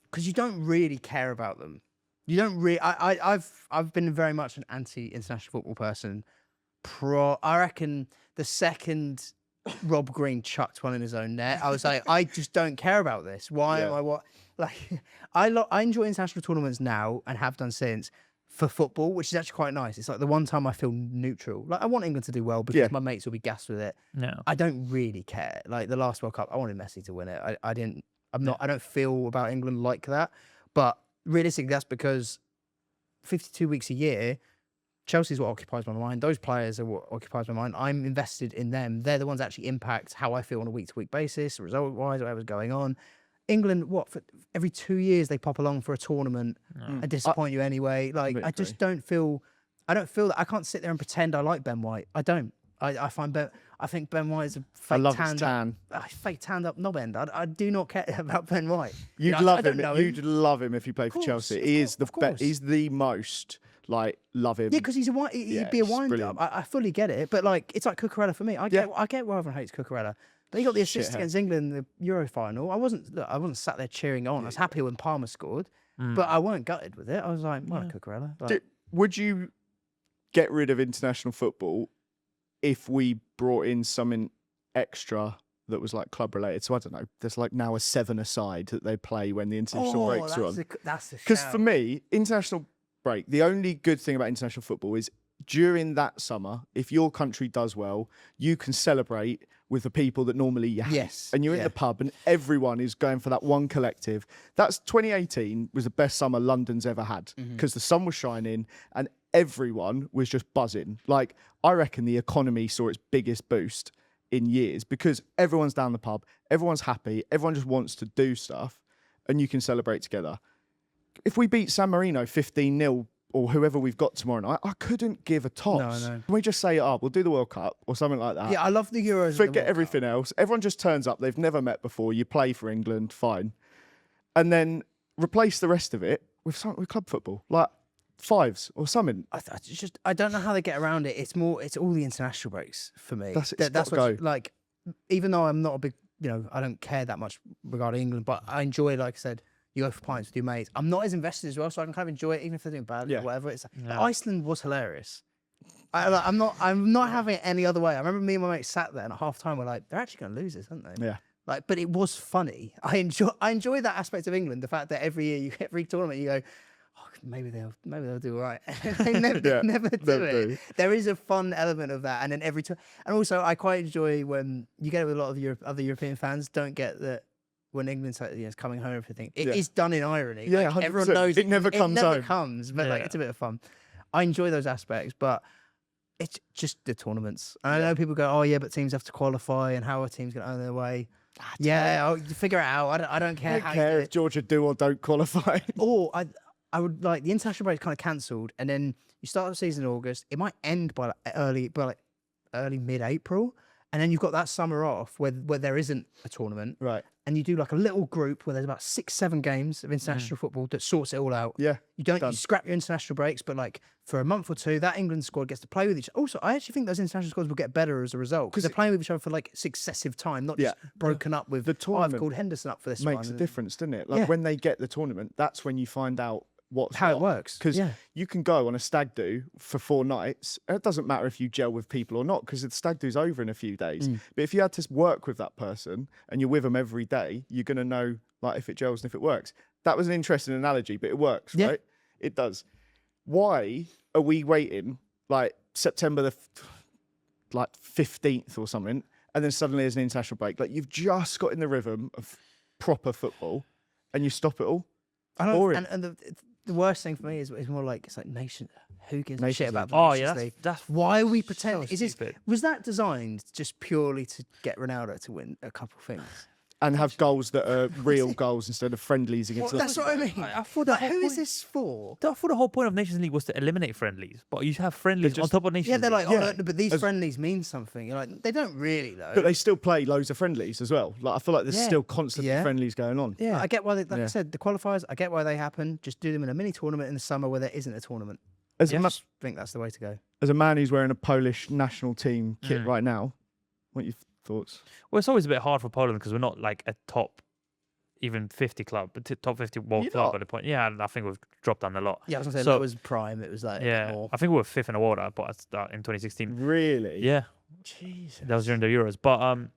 Because you don't really care about them. You don't really. I've been very much an anti-international football person. I reckon the second Rob Green chucked one in his own net, I was like, I just don't care about this. Why am Yeah. I what? Like, I enjoy international tournaments now and have done since for football, which is actually quite nice. It's like the one time I feel neutral. Like I want England to do well because Yeah. my mates will be gassed with it. No. I don't really care. Like the last World Cup, I wanted Messi to win it. I don't feel about England like that. But realistically, that's because 52 weeks a year, Chelsea's what occupies my mind. Those players are what occupies my mind. I'm invested in them. They're the ones that actually impact how I feel on a week-to-week basis, result-wise, whatever's going on. England, for every 2 years they pop along for a tournament and disappoint you anyway. Like I just don't feel that I can't sit there and pretend I like Ben White. I don't. I think Ben White is a fake I love his fake tanned up knob end. I do not care about Ben White. You'd love him. You'd love him if he played for Chelsea. He is he's the most love him. Yeah, because he's a wine. He'd be a wind up. I fully get it, but like it's like Cucurella for me. I get why everyone hates Cucurella. But he got the assist against England in the Euro final. I wasn't sat there cheering on. I was happy when Palmer scored, but I weren't gutted with it. I was like, well, Cucurella. Like, Would you get rid of international football if we brought in something extra that was like club related? So I don't know. There's like now a 7-a-side that they play when the international breaks are on. That's a Because for me, international break, the only good thing about international football is during that summer, if your country does well, you can celebrate with the people that normally you hate. Yes, And you're in the pub and everyone is going for that one collective. That's 2018 was the best summer London's ever had because the sun was shining and everyone was just buzzing. Like, I reckon the economy saw its biggest boost in years because everyone's down the pub, everyone's happy, everyone just wants to do stuff and you can celebrate together. If we beat San Marino 15-0 or whoever we've got tomorrow night, I couldn't give a toss. No. Can we just say, we'll do the World Cup or something like that? Yeah, I love the Euros. Forget everything else. Everyone just turns up. They've never met before. You play for England, fine. And then replace the rest of it with something with club football, like fives or something. I don't know how they get around it. It's all the international breaks for me. That's what's go. like. Even though I'm not a big, I don't care that much regarding England, but I enjoy, like I said, you go for pints with your mates. I'm not as invested as well, so I can kind of enjoy it, even if they're doing bad or whatever. It's Iceland was hilarious. I'm not having it any other way. I remember me and my mates sat there and at half time we're like, they're actually going to lose this, aren't they? Yeah. Like, but it was funny. I enjoy that aspect of England. The fact that every year every tournament you go, maybe they'll do all right. They never do it. There is a fun element of that, and then and also I quite enjoy when you get it with a lot of other European fans. Don't get that when England's coming home, everything it is done in irony. Yeah, like, everyone 100%. knows It never comes home. But like it's a bit of fun. I enjoy those aspects, but it's just the tournaments. And I know people go, oh yeah, but teams have to qualify, and how are teams going to earn their way? I'll figure it out. I don't care. I don't care if Georgia do or don't qualify. Or I would like the international break kind of cancelled, and then you start the season in August. It might end by early mid-April, and then you've got that summer off where there isn't a tournament, Right. and you do like a little group where there's about 6-7 games of international football that sorts it all out. Yeah. You scrap your international breaks, but like for a month or two, that England squad gets to play with each other. Also, I actually think those international squads will get better as a result because they're playing with each other for like successive time, not just broken up with The tournament I've called Henderson up for this makes one. a difference, doesn't it? Like when they get the tournament, that's when you find out how it works. Because you can go on a stag do for 4 nights. And it doesn't matter if you gel with people or not because the stag do's over in a few days. But if you had to work with that person and you're with them every day, you're going to know like if it gels and if it works. That was an interesting analogy, but it works, right? It does. Why are we waiting like September the 15th or something, and then suddenly there's an international break? Like you've just got in the rhythm of proper football, and you stop it all. I don't, Boring. and the worst thing for me is more like it's like nation. Who gives a shit Nations about the Oh Nations yeah, League? that's Why are we so pretending? Is this stupid. was that designed just purely to get Ronaldo to win a couple things? And have goals that are real goals instead of friendlies against. Well, that's what I mean. I thought the Like, whole who is point- this for? I thought the whole point of Nations League was to eliminate friendlies, but you have friendlies on just- top of Nations Yeah, they're League. like, Yeah. oh, no, but these As- friendlies mean something. You're like, they don't really though. But they still play loads of friendlies as well. Like I feel like there's Yeah. still constantly Yeah. friendlies going on. Yeah, I get why. Like I Yeah. said, the qualifiers. I get why they happen. Just do them in a mini tournament in the summer where there isn't a tournament. As, I a, ma- just think that's the way to go. as a man who's wearing a Polish national team kit right now, what are your thoughts? Well, it's always a bit hard for Poland because we're not like a top, even 50 club, but top 50 world You're club not? at the point. Yeah, I think we've dropped down a lot. Yeah, I was gonna say So- that was prime. It was like Yeah, more. I think we were fifth in the world, but in 2016. Really? Yeah, Jesus. that was during the Euros. But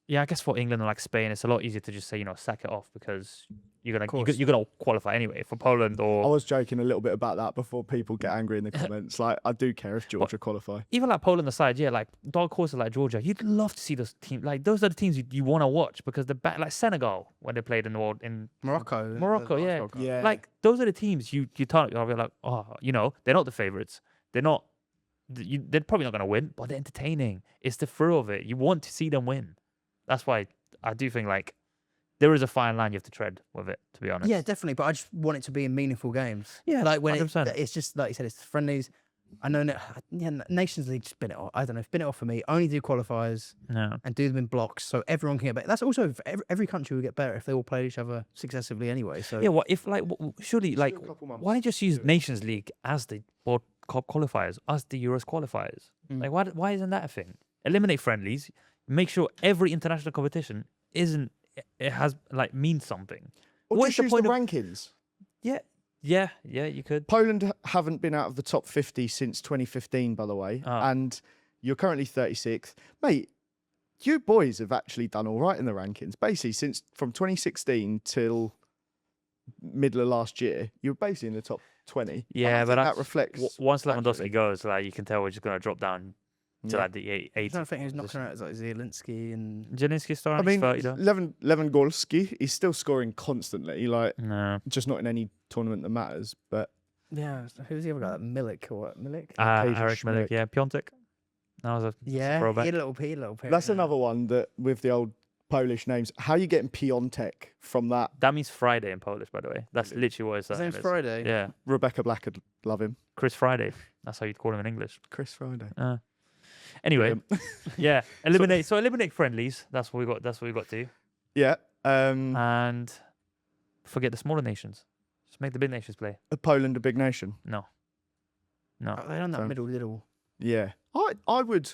yeah, I guess for England and like Spain, it's a lot easier to just say, sack it off because you're gonna qualify anyway. For Poland I or was joking a little bit about that before people get angry in the comments. Like, I do care if Georgia qualify. even like Poland aside, yeah, like dark horses like Georgia, you'd love to see those teams. Like those are the teams you want to watch because they're back. Like Senegal when they played in the world in Morocco. Morocco, the yeah. World Cup. Yeah. like those are the teams you turn. You're like, oh, they're not the favorites. They're not. They're probably not going to win, but they're entertaining. It's the thrill of it. You want to see them win. That's why I do think like there is a fine line you have to tread with it. To be honest. Yeah, definitely. But I just want it to be in meaningful games. Yeah, like when 100%. it's just like you said, it's friendlies. I know. Nations League, spin it off. I don't know. Spin it off for me. Only do qualifiers No. and do them in blocks so everyone can get better. That's also every country will get better if they all play each other successively anyway. So Yeah. What if like surely like a couple months why don't you just use Nations League as the World Cup qualifiers, as the Euros qualifiers? Like why isn't that a thing? Eliminate friendlies. Make sure every international competition means something. Or What's just the use point the of- rankings. Yeah, you could. Poland haven't been out of the top 50 since 2015, by the way. Oh. And you're currently 36th. Mate, you boys have actually done all right in the rankings. Basically, since from 2016 till middle of last year, you were basically in the top 20. Yeah, I but think that reflects. Once Lewandowski accurately. goes, like you can tell we're just gonna drop down to Yeah. like the I 80. don't think who's knocking out is like Zielinski and Zelensky star. I mean, 30 though. Lewandowski, he's still scoring constantly, like No. just not in any tournament that matters. But yeah, who's the other guy? Milik or what? Milik? Pedro Eric Milik, Schmidt. yeah, Piontek. That was a Yeah, throwback. he had a little pair. that's another one that with the old Polish names. How are you getting Piontek from that? That means Friday in Polish, by the way. That's literally what his His surname name's is. Friday. Yeah, Rebecca Black would love him. Chris Friday. That's how you'd call him in English. Chris Friday. Anyway, Brilliant. yeah, eliminate friendlies. That's what we got. That's what we got to. Yeah. And forget the smaller nations. Just make the big nations play. Poland a big nation. No. They're on that So- middle little. Yeah. I would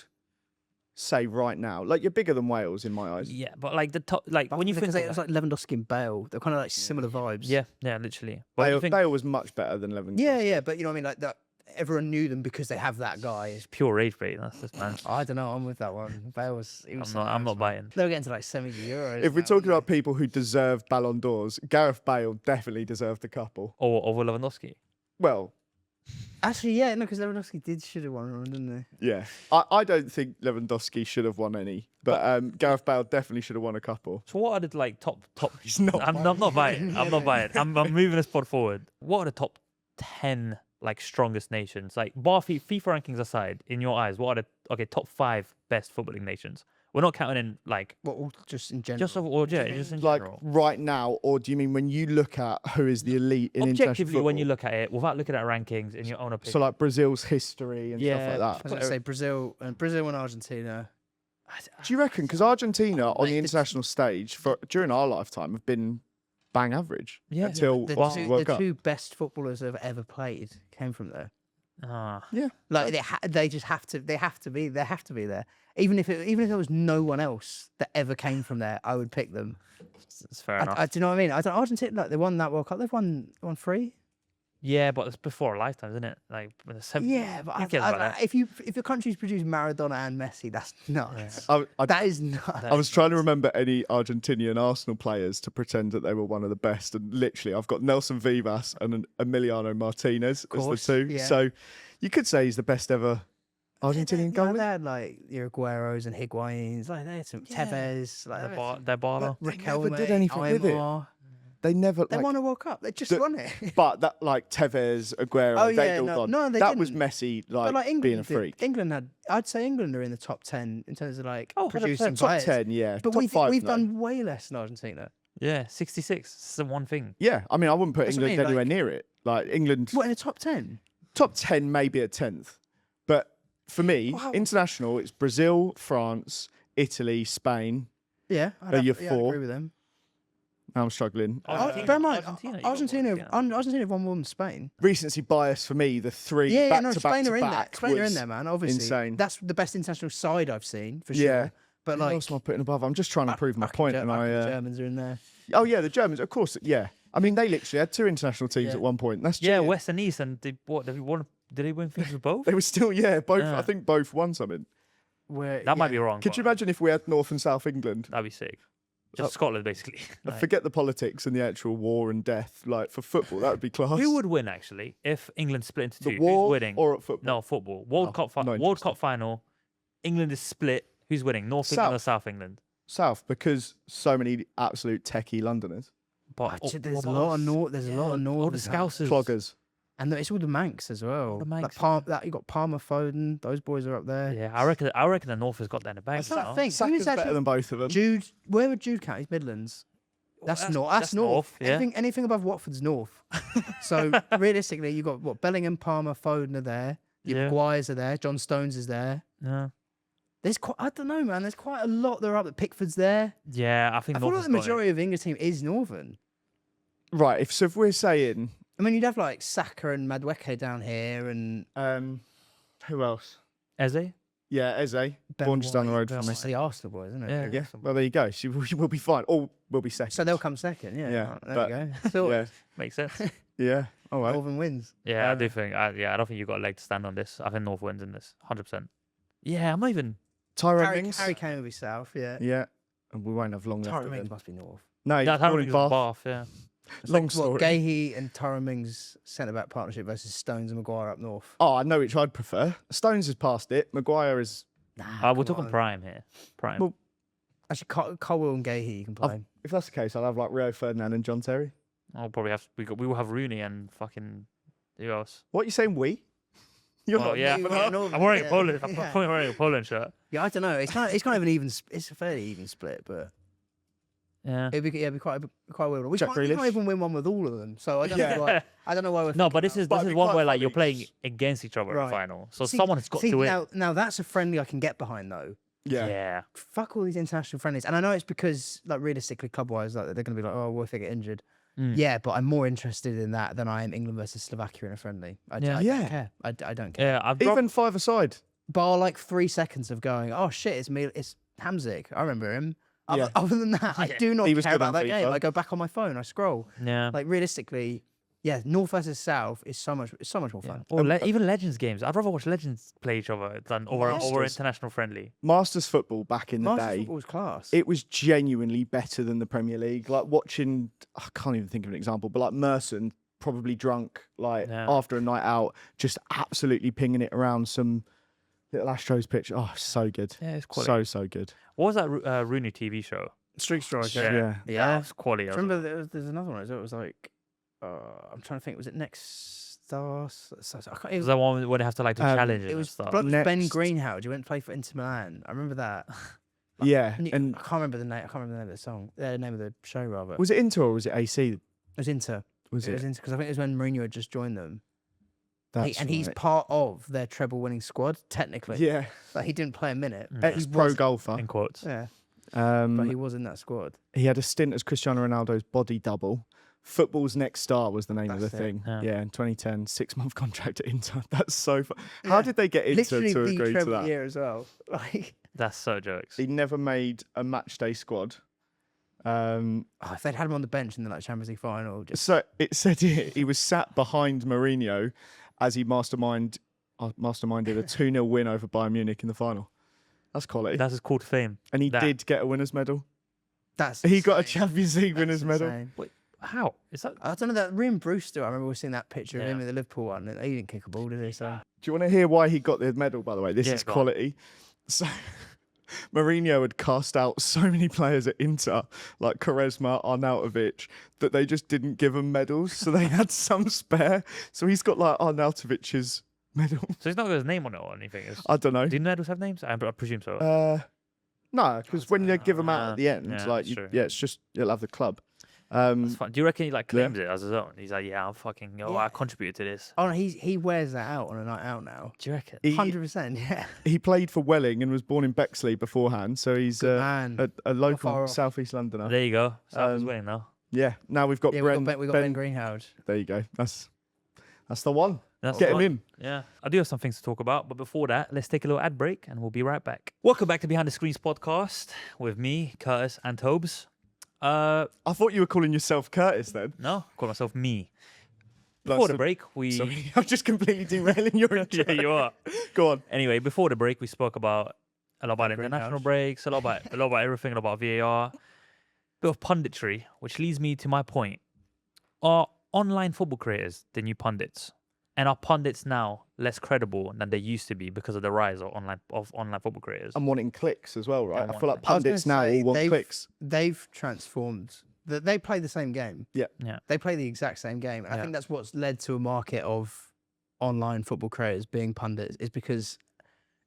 say right now, like you're bigger than Wales in my eyes. Yeah, but like the top, like when you think because of it's that- like Lewandowski and Bale, they're kind of like similar vibes. yeah, literally. But you think Bale was much better than Lewandowski. yeah, but you know what I mean. Like that, everyone knew them because they have that guy. it's pure rage bait. That's just man. I don't know. I'm with that one. Bale was. He was I'm not buying. They were getting to like 70 euros. If we're now, talking weren't about people who deserve Ballon d'Ors, Gareth Bale definitely deserved a couple. Or over Lewandowski. Well, they? Actually, yeah, no, because Lewandowski should have won one, didn't they? yeah. I don't think Lewandowski should have won any, but Gareth Bale definitely should have won a couple. So what are the like top? He's not. I'm not buying. I'm not buying. I'm moving this pod forward. What are the top 10 like strongest nations? Like bar FIFA rankings aside, in your eyes, what are the top 5 best footballing nations? We're not counting in like Well, just in general. just in Like general. right now, or do you mean when you look at who is the elite in international Objectively, when you football? look at it, without looking at rankings in your own opinion. So like Brazil's history and Yeah, stuff like I that. was going to say Brazil and Argentina. Do you reckon? Because Argentina on the Mate, international stage during our lifetime have been bang average Yeah. until The, the World the Cup. two best footballers I've ever played came from there. Ah, Like they just have to. They have to be there. Even if there was no one else that ever came from there, I would pick them. it's fair enough. Do you know what I mean? I don't Argentina. Like they won that World Cup. They've won 3. Yeah, but it's before our lifetime, isn't it? Like when the Yeah, but Who cares about that? if your country's produced Maradona and Messi, that's nuts. I That is nuts. I was trying to remember any Argentinian Arsenal players to pretend that they were one of the best, and literally, I've got Nelson Vivas and Emiliano Martinez as the course, two. yeah. So you could say he's the best ever Argentinian They goalie. had like your Agueros and Higuains, like they had some Tevez, like Their Barla. Riquelme, never did anything with it. Aymar. They never. They like, won a World Cup. They just the- won it. But that like Tevez, Aguero, Oh, they'd yeah, all no- gone. no, they that was didn't. Messi, But like England being a did- freak. England had. I'd say England are in the top 10 in terms of like Oh, 100%. producing Top players. 10, yeah. But top we've 5, we've no. done way less than Argentina. Yeah, 66. It's the one thing. Yeah, I mean, I wouldn't put That's what I England mean, anywhere near it. Like England, What in the top 10? top 10, maybe a 10th. But for me, Wow. international, it's Brazil, France, Italy, Spain. Yeah, Are you I'd four? agree with them. I'm struggling. Argentina. Bear in mind, Argentina, you Argentina, got one, Argentina have won more than Spain. Recency bias for me, the three Yeah, back no, to back Spain to are in there. back Spain are in was there, man. Obviously, insane. that's the best international side I've seen for sure. Yeah. But Who like, else am I putting above? I'm just trying to prove my point. And the Germans are in there. oh yeah, the Germans, of course, yeah. I mean, they literally had 2 international teams Yeah. at one point. That's Yeah, cheating. West and East, and they what? Did they win things with both? They were still, yeah, both. Yeah. I think both won something. Where That might be wrong. Could you but imagine if we had North and South England? That'd be sick. Just Scotland, basically. Like, Forget the politics and the actual war and death. Like for football, that would be class. who would win actually if England split into the two? war Who's winning? or at football? No, football. World Cup. no World interest. Cup final. England is split. Who's winning? North England or South England? South, because so many absolute techie Londoners, But there's a lot of North. There's a lot of all the North. Scousers. cloggers. And it's all the Manx as well. the Like Manx. that you got Palmer, Foden. Those boys are up there. Yeah, I reckon the North has got that in the bag. That's what I now. think. Who Saka's is better actually than both of them. Jude? Where would Jude count? He's Midlands. That's North. That's North. Yeah. Anything above Watford's North. So realistically, you got what? Bellingham, Palmer, Foden are there. Your Yeah. Maguire's are there. John Stones is there. Yeah. There's quite. I don't know, man. There's quite a lot that are up. Pickford's there. Yeah, I think I feel North like has the got it. majority of English team is Northern. Right. If we're saying, I mean, you'd have like Saka and Madueke down here, and who else? Eze? Yeah, Eze, Ben born just down the White. road from me. It's the Arsenal boys, isn't it? Yeah. Yeah. Well, there you go. She will be fine. Or we'll be second. So they'll come second. Yeah. Yeah, There but- we go. So yeah. Makes sense. Yeah. All right. Northern wins. Yeah, I do think. I don't think you've got a leg to stand on this. I think North wins in this, 100%. Yeah, I'm not even. Tyrone Harry, Mings. Harry Kane will be south. Yeah. Yeah. And we won't have long left. Tyrone of Mings it. must be north. No, he's That's born how in it Bath. Bath. Yeah. Long What, story. Gahey and Tyrone Mings centre back partnership versus Stones and Maguire up north. Oh, I know which I'd prefer. Stones has passed it. Maguire is. Nah, We're come talking on. prime here. Prime. Well, Actually, Colwell and Gahey you can play. If that's the case, I'll have like Rio Ferdinand and John Terry. I'll probably have. We will have Rooney and fucking. Who else? What are you saying? We? You're Oh not. yeah, you are Northern, I'm wearing yeah. a Poland. I'm Yeah. probably wearing a Poland shirt. Yeah, I don't know. It's kind of an even. It's a fairly even split, but Yeah. it'd be quite weird. We Jack can't Grealish. even win one with all of them. So I don't Yeah. know. Why, I don't know why we're. No, thinking but this about is But this it'd is be one quite where like you're funny. playing against each other in Right. the final. So See- someone has got see, to win. now that's a friendly I can get behind though. Yeah. Yeah. Fuck all these international friendlies, and I know it's because like realistically, club wise, like they're going to be like, oh, what if they get injured? Mm. Yeah, but I'm more interested in that than I am England versus Slovakia in a friendly. I Yeah. don't Yeah. care. I don't care. Yeah. I've Even 5-a-side. Bar like 3 seconds of going, oh shit, it's Hamzik. I remember him. Yeah. Other than that, I do not He was care good on about that game. FIFA. I go back on my phone, I scroll. Yeah. Like realistically, yeah, North versus South is so much more Yeah. fun. Or even Legends games. I'd rather watch Legends play each other than over Masters. international friendly. Masters football back in the Masters day. football was class. It was genuinely better than the Premier League. Like watching, I can't even think of an example, but like Merson, probably drunk, like Yeah. after a night out, just absolutely pinging it around some little Astros pitch. Oh, so good. Yeah, it's quality. So good. What was that Rooney TV show? Streak Striker. Yeah. Yeah. It's quality. as well. Remember, there's another one. It was like, I'm trying to think. Was it Next Stars? I can't, it Was that one where they have to like to challenge it it and was stuff? Ben Next. Greenhouse. You went to play for Inter Milan. I remember that. Yeah. And And I can't remember the name. I can't remember the name of the song. The name of the show rather. was it Inter or was it AC? It was Inter. Was It it? was Inter because I think it was when Mourinho had just joined them. That's He's right. part of their treble-winning squad technically. Yeah. Like he didn't play a minute. Mm. but he Ex-pro was- golfer. In quotes. Yeah, but he Um, was in that squad. he had a stint as Cristiano Ronaldo's body double. Football's Next Star was the name of the That's it. thing. Yeah. Yeah, in 2010, 6-month contract at Inter. That's so fun. How did they get Inter Literally to the agree to treble that? year as well. Like, That's so jokes. He never made a match day squad. if they'd had him on the bench in the like Champions League final, just So it said here he was sat behind Mourinho as he masterminded a 2-0 win over Bayern Munich in the final. That's quality. That's his call to fame. And he that. did get a winner's medal. that's He got a insane. Champions League That's winner's medal. insane. How is that? I don't know that Ryan Brewster. I remember we seeing that picture of him Yeah. in the Liverpool one. And he didn't kick a ball, did he? So Do you want to hear why he got the medal, by the way? This Yeah, is go on. quality. So Mourinho had cast out so many players at Inter, like Quaresma, Arnautovic, that they just didn't give them medals. So they had some spare. So he's got like Arnautovic's medal. So he's not got his name on it or anything. I don't know. Do medals have names? I presume so. No, because when you give them out at the end, Yeah, like, that's true. it's just, you'll have the club. That's fun. Do you reckon he like claims it as his own? He's like, yeah, I'm fucking, I contributed to this. Oh, no, he wears that out on a night out now. Do you reckon? 100%, yeah. He played for Welling and was born in Bexley beforehand, so he's Good man. a local far off. South East Londoner. There you go. South is winning now. Yeah, now we've got Yeah, Brent. we got Ben Greenhoud. There you go. That's the one. That's Get the him one. in. Yeah. I do have some things to talk about, but before that, let's take a little ad break and we'll be right back. Welcome back to Behind the Screens podcast with me, Curtis, and Tobes. I thought you were calling yourself Curtis then. No, I call myself me. That's Before the break, we... Sorry, I'm just completely derailing your intro. Yeah, you are. Go on. Anyway, before the break, we spoke about a lot about international Greenhouse. breaks, a lot about everything, a lot about VAR, bit of punditry, which leads me to my point. Are online football creators the new pundits? And are pundits now less credible than they used to be because of the rise of online football creators? I'm wanting clicks as well, right? Yeah, I feel like I was gonna pundits now say, all want clicks. They've transformed. They play the same game. Yeah. Yeah. They play the exact same game. And I Yeah. think that's what's led to a market of online football creators being pundits, is because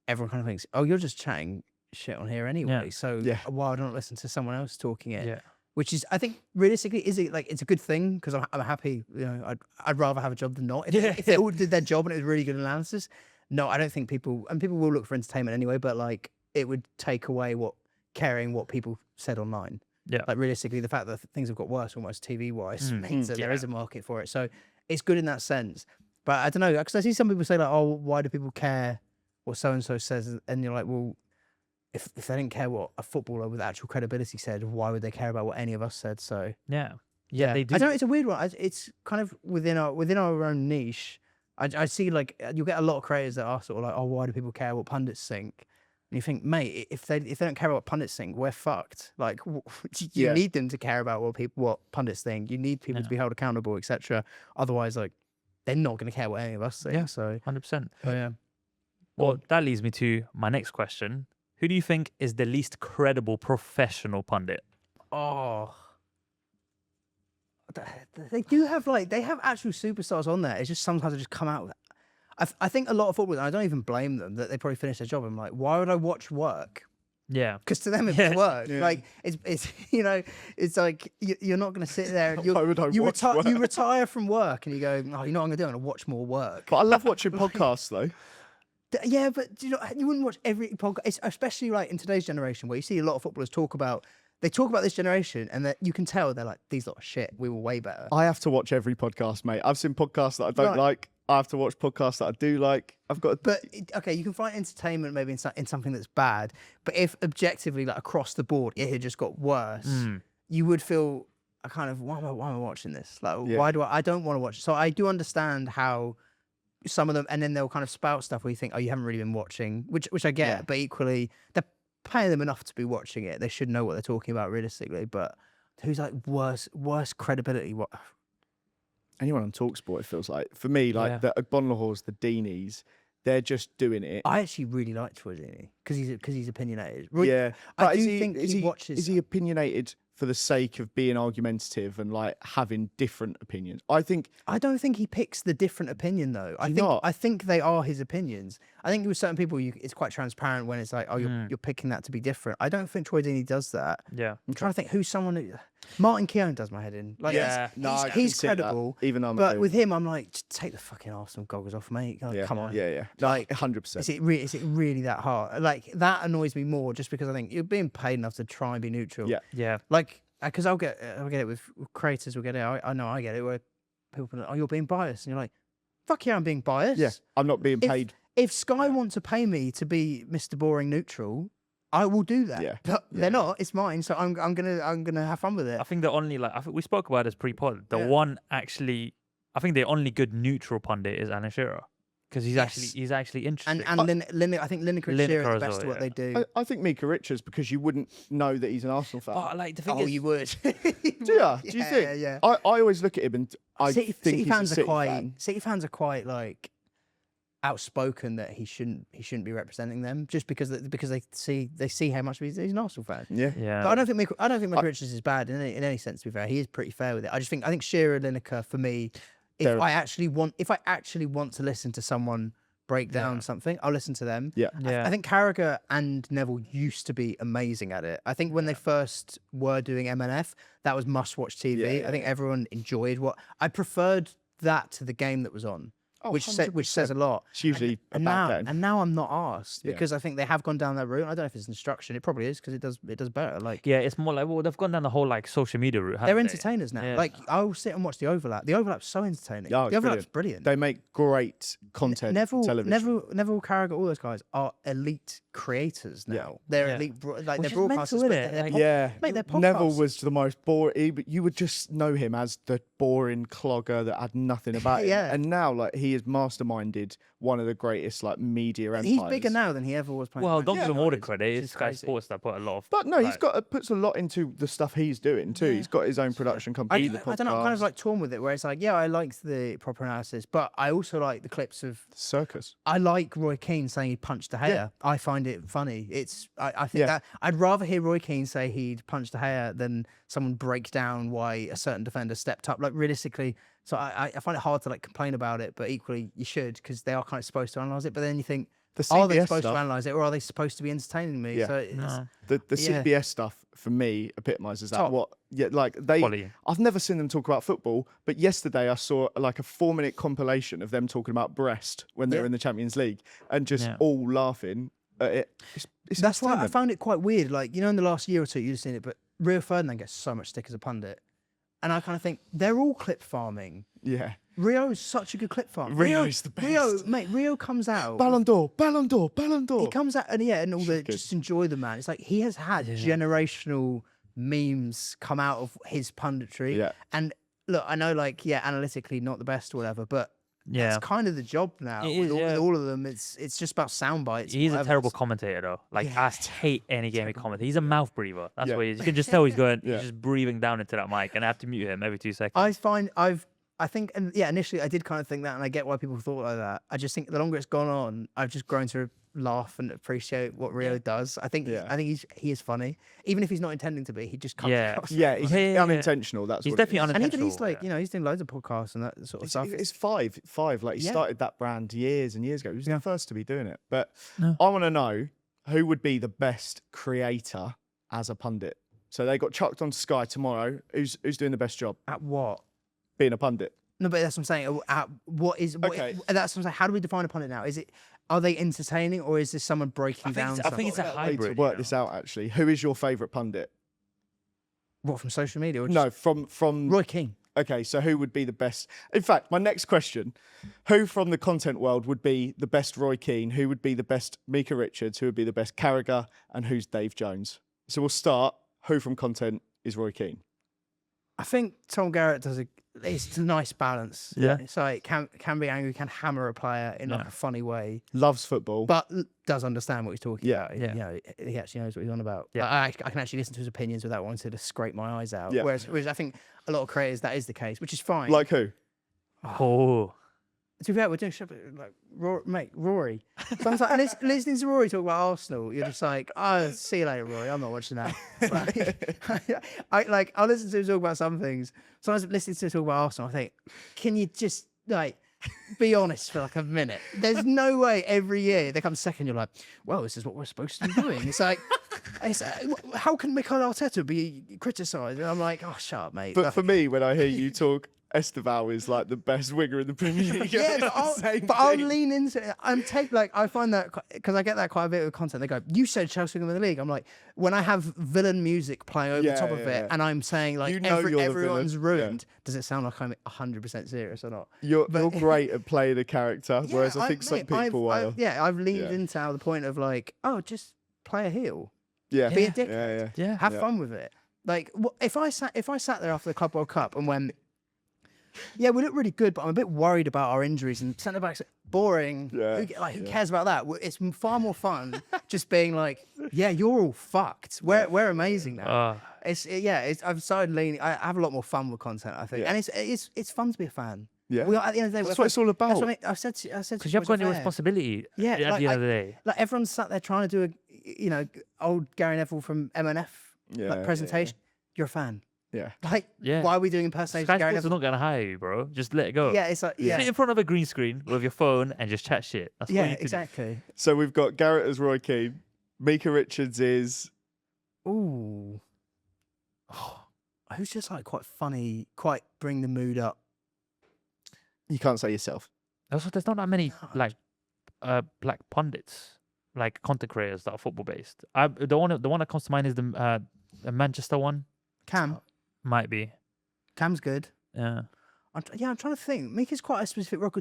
everyone kind of thinks, oh, you're just chatting shit on here anyway. So Yeah. why don't I listen to someone else talking it? Yeah. Which is, I think, realistically, is it like it's a good thing because I'm happy. You know, I'd rather have a job than not. If they all did their job and it was really good analysis, no, I don't think people will look for entertainment anyway. But like, it would take away what people said online. Yeah. Like realistically, the fact that things have got worse almost TV wise means that there yeah. is a market for it. So it's good in that sense. But I don't know, because I see some people say like, oh, why do people care what so and so says? And you're like, well, if they didn't care what a footballer with actual credibility said, why would they care about what any of us said? So Yeah. Yeah, they do. I don't know. It's a weird one. It's kind of within our own niche. I see like you'll get a lot of creators that are sort of like, oh, why do people care what pundits think? And you think, mate, if they don't care about what pundits think, we're fucked. Like you need them to care about what pundits think. You need people to be held accountable, etc. Otherwise, like they're not going to care what any of us think. Yeah. So 100%. oh, yeah. Well, that leads me to my next question. Who do you think is the least credible professional pundit? Oh. They do have they have actual superstars on there. It's just sometimes they just come out with I think a lot of footballers, and I don't even blame them, that they probably finish their job. I'm like, why would I watch work? Yeah. Because to them it's work. Yeah. Like it's it's like you're not going to sit there. Why would I watch work? You retire from work and you go, oh, you know what I'm going to do? I'm going to watch more work. But I love watching podcasts though. Yeah, but you wouldn't watch every podcast, especially like in today's generation where you see a lot of footballers talk about this generation and that you can tell they're like, these lot of shit, we were way better. I have to watch every podcast, mate. I've seen podcasts that I don't Right. like. I have to watch podcasts that I do like. I've got. But okay, you can find entertainment maybe in something that's bad, but if objectively, like across the board, it had just got worse, you would feel a kind of why am I watching this? Like, why do I don't want to watch it? So I do understand how some of them, and then they'll kind of spout stuff where you think, oh, you haven't really been watching, which I get, Yeah. but equally they're paying them enough to be watching it. They should know what they're talking about realistically. But who's like worse credibility? What? Anyone on TalkSport, it feels like. For me, like the Ogbonlahors, the Deanies, they're just doing it. I actually really like Troy because he's opinionated. Yeah. I But do is think he watches. Is he opinionated for the sake of being argumentative and like having different opinions? I don't think he picks the different opinion though. I think they are his opinions. I think with certain people, it's quite transparent when it's like, oh, you're picking that to be different. I don't think Troy Deeney does that. Yeah. I'm trying to think who's someone who... Martin Keown does my head in. Like, Yeah. he's credible. Even though I'm but with him, I'm like, just take the fucking Arsenal goggles off, mate. Like, come on. Yeah. Like, 100%. Is it really that hard? Like, that annoys me more just because I think you're being paid enough to try and be neutral. Yeah. Yeah. Like, because I'll get it with creators. We'll get it. I know I get it. Where people are like, oh, you're being biased, and you're like, fuck yeah, I'm being biased. Yeah. I'm not being paid. If Sky want to pay me to be Mr. Boring Neutral, I will do that. Yeah. But they're not. It's mine. So I'm gonna have fun with it. I think the only I think we spoke about this pre-pod. The one actually, I think the only good neutral pundit is Alan Shearer because he's actually interesting. And then I think Lineker and Shearer are the best at what they do. I think Mika Richards, because you wouldn't know that he's an Arsenal fan. But like the thing Oh, is, you would. Do you? Do you think? Yeah. I always look at him and I City think he's fans a City are quite. fan. City fans are quite like. outspoken that he shouldn't be representing them just because they see how much he's an Arsenal fan. Yeah. Yeah. But I don't think Mick Richards is bad in any sense. To be fair, he is pretty fair with it. I think Shearer, Lineker for me. If I actually want to listen to someone break down something, I'll listen to them. Yeah. I think Carragher and Neville used to be amazing at it. I think when they first were doing MNF, that was must-watch TV. I think everyone enjoyed I preferred that to the game that was on. Which says a lot. It's usually and now I'm not asked because I think they have gone down that route. I don't know if it's instruction. It probably is because it does better. Like it's more like they've gone down the whole like social media route. They're entertainers now. Like I'll sit and watch the overlap. The overlap's so entertaining. Oh, the overlap's brilliant. They make great content. Television. Neville Carragher, all those guys are elite creators now. Yeah. They're elite, like they're broadcasters. Mate, they're podcasts. Neville was the most boring. But you would just know him as the boring clogger that had nothing about it. And now, like, he has masterminded one of the greatest like media empires. He's bigger now than he ever was playing. Well, don't give him all the credit. It's Sky Sports that put a lot of. But no, he's puts a lot into the stuff he's doing too. He's got his own production company. I don't know. I'm kind of like torn with it, where it's like, I liked the proper analysis, but I also like the clips of circus. I like Roy Keane saying he punched De Gea. I find it funny. I think that I'd rather hear Roy Keane say he'd punched De Gea than someone break down why a certain defender stepped up. Like realistically, so I find it hard to like complain about it, but equally you should because they are kind of supposed to analyse it. But then you think, are they supposed to analyse it or are they supposed to be entertaining me? Yeah. So the CBS stuff for me epitomises that. I've never seen them talk about football, but yesterday I saw like a 4-minute compilation of them talking about Brest when they were in the Champions League and just all laughing at it. That's why I found it quite weird. Like, in the last year or two, you've seen it, but Rio Ferdinand gets so much stick as a pundit. And I kind of think they're all clip farming. Yeah. Rio is such a good clip farmer. Rio's the best. Rio comes out. Ballon d'Or, Ballon d'Or, Ballon d'Or. He comes out and all the just enjoy the man. It's like he has had generational memes come out of his punditry. Yeah. And look, I know analytically not the best or whatever, but that's kind of the job now. With all of them, it's just about sound bites. He's a terrible commentator though. Like I hate any game he commentates. He's a mouth breather. That's what he is. You can just tell he's going. He's just breathing down into that mic, and I have to mute him every 2 seconds. I think initially I did kind of think that, and I get why people thought like that. I just think the longer it's gone on, I've just grown to laugh and appreciate what Rio does. I think he is funny, even if he's not intending to be. He just comes across. He's unintentional. That's he's what definitely unintentional. And even he's doing loads of podcasts and that sort of stuff. It's five. Like he started that brand years and years ago. He was the first to be doing it. But I want to know who would be the best creator as a pundit. So they got chucked onto Sky tomorrow. Who's doing the best job at what? Being a pundit. No, but that's what I'm saying. That's what I'm saying. How do we define a pundit now? Are they entertaining or is this someone breaking down? I think it's a hybrid. To work this out, actually. Who is your favourite pundit? What, from social media? Or no, from Roy Keane. Okay, so who would be the best? In fact, my next question: who from the content world would be the best Roy Keane? Who would be the best Mika Richards? Who would be the best Carragher? And who's Dave Jones? So we'll start. Who from content is Roy Keane? I think Tom Garrett does it's a nice balance. Yeah. So it can be angry, can hammer a player in like a funny way. Loves football. But does understand what he's talking about. Yeah. He actually knows what he's on about. Yeah. I can actually listen to his opinions without wanting to scrape my eyes out. Yeah. Whereas I think a lot of creators, that is the case, which is fine. Like who? Oh. To be fair, we're doing shit like Rory. Sometimes, and listening to Rory talk about Arsenal, you're just like, oh, see you later, Rory. I'm not watching that. I'll listen to him talk about some things. Sometimes listening to him talk about Arsenal, I think, can you just be honest for like a minute? There's no way every year they come second, you're like, well, this is what we're supposed to be doing. It's like, how can Mikel Arteta be criticised? And I'm like, oh, shut up, mate. But for me, when I hear you talk, Esteval is like the best winger in the Premier League. I'll lean into it. I find that because I get that quite a bit of content. They go, "You said Chelsea win the league." I'm like, when I have villain music playing over the top of it, and I'm saying like everyone's ruined. Does it sound like I'm 100% serious or not? You're great at playing a character, whereas I think some people are. I've leaned into the point of like, oh, just play a heel. Yeah, be a dick. Yeah. Have fun with it. Like, if I sat there after the Club World Cup and went, yeah, we look really good, but I'm a bit worried about our injuries and centre backs boring. Yeah. Who cares about that? It's far more fun just being like, yeah, you're all fucked. We're amazing now. I've started leaning. I have a lot more fun with content, I think, and it's fun to be a fan. Yeah. We are, at the end of the day, That's we're what it's all That's about. what I mean. I've said to Because you have got any fair. responsibility Yeah, at the end of the day. Like everyone's sat there trying to do old Gary Neville from MNF Yeah. presentation. You're a fan. Yeah. Like, Yeah. why are we doing impersonation Sky of Gary Sports is Neville? not going to hire you, bro. Just let it go. Yeah, it's like, Yeah. Sit in front of a green screen with your phone and just chat shit. That's all you need to do. exactly. So we've got Garrett as Roy Keane. Mika Richards is Ooh. Who's just like quite funny, quite bring the mood up. you can't say yourself. Also, there's not that many No. black pundits, like content creators that are football based. The one that comes to mind is the Manchester one. Cam. Might be. Cam's good. Yeah. I'm trying to think. Mika's quite a specific role.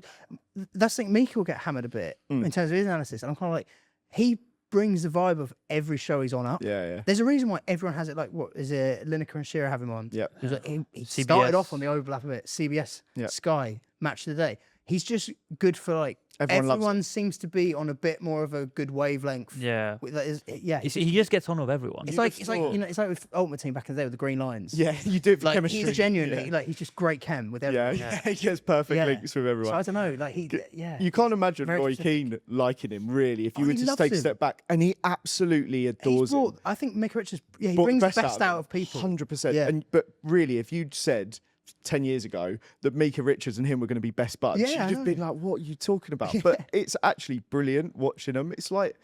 That's the thing. Mika will get hammered a bit in terms of his analysis. And I'm kind of like, he brings the vibe of every show he's on up. Yeah. There's a reason why everyone has it. Like, what is it? Lineker and Shearer have him on. Yeah. He, was like, he CBS. started off on the overlap of it. CBS, Yeah. Sky, Match of the Day. He's just good for like Everyone loves everyone seems to be on a bit more of a good wavelength. Yeah. Yeah. You see, he just gets on with everyone. It's You'd like have it's like thought- it's like with Ultimate Team back in the day with the green lines. Yeah, you do it for Like chemistry. he's genuinely Yeah. like he's just great chem with Yeah, everyone. he gets perfect Yeah. links with everyone. So I don't know, like yeah. You can't imagine Very Roy specific. Keane liking him, really, if you Oh, were he to loves take a him. step back. And he absolutely adores him. I think Mika Richards, he Brought brings the best out him, of people. 100%. Yeah. But really, if you'd said 10 years ago that Mika Richards and him were going to be best buds, Yeah, I you'd just be know. like, what are you talking about? But it's actually brilliant watching them. It's like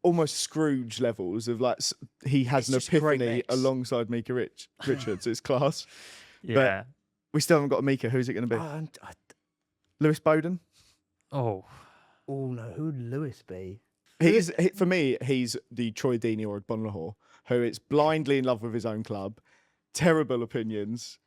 almost Scrooge levels of like, he has It's an just a great epiphany mix. alongside Mika Richards. It's class. Yeah. We still haven't got a Mika. Who's it going to be? I- Lewis Bowden? Oh. Oh no, who would Lewis be? For me, he's the Troy Deeney or Bonlahor, who is blindly in love with his own club, terrible opinions,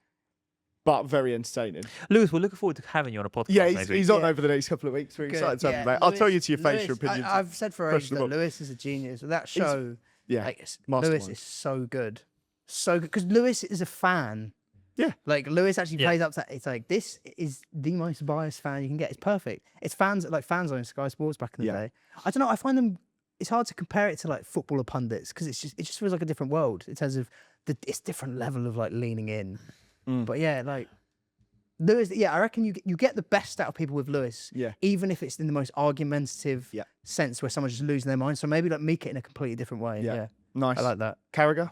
but very entertaining. Lewis, we're looking forward to having you on a podcast. Yeah, next week. he's on Yeah. over the next couple of weeks. We're Good, excited to have yeah, him, mate. I'll tell Lewis- you to your face your Lewis, opinions. I've said for ages that questionable. Lewis is a genius. That show, Yeah, like, Lewis mastermind. is so good, because Lewis is a fan. Yeah. Like Lewis actually Yeah. plays up to it's like this is the most biased fan you can get. It's perfect. It's fans on Sky Sports back in the Yeah. day. I don't know. I find them. It's hard to compare it to like footballer pundits because it just feels like a different world in terms of it's different level of like leaning in. But yeah, like Lewis. Yeah, I reckon you get the best out of people with Lewis. Yeah. Even if it's in the most argumentative Yeah. sense where someone's just losing their mind. So maybe like Mika in a completely different way. Yeah. Yeah. Nice. I like that. Carragher?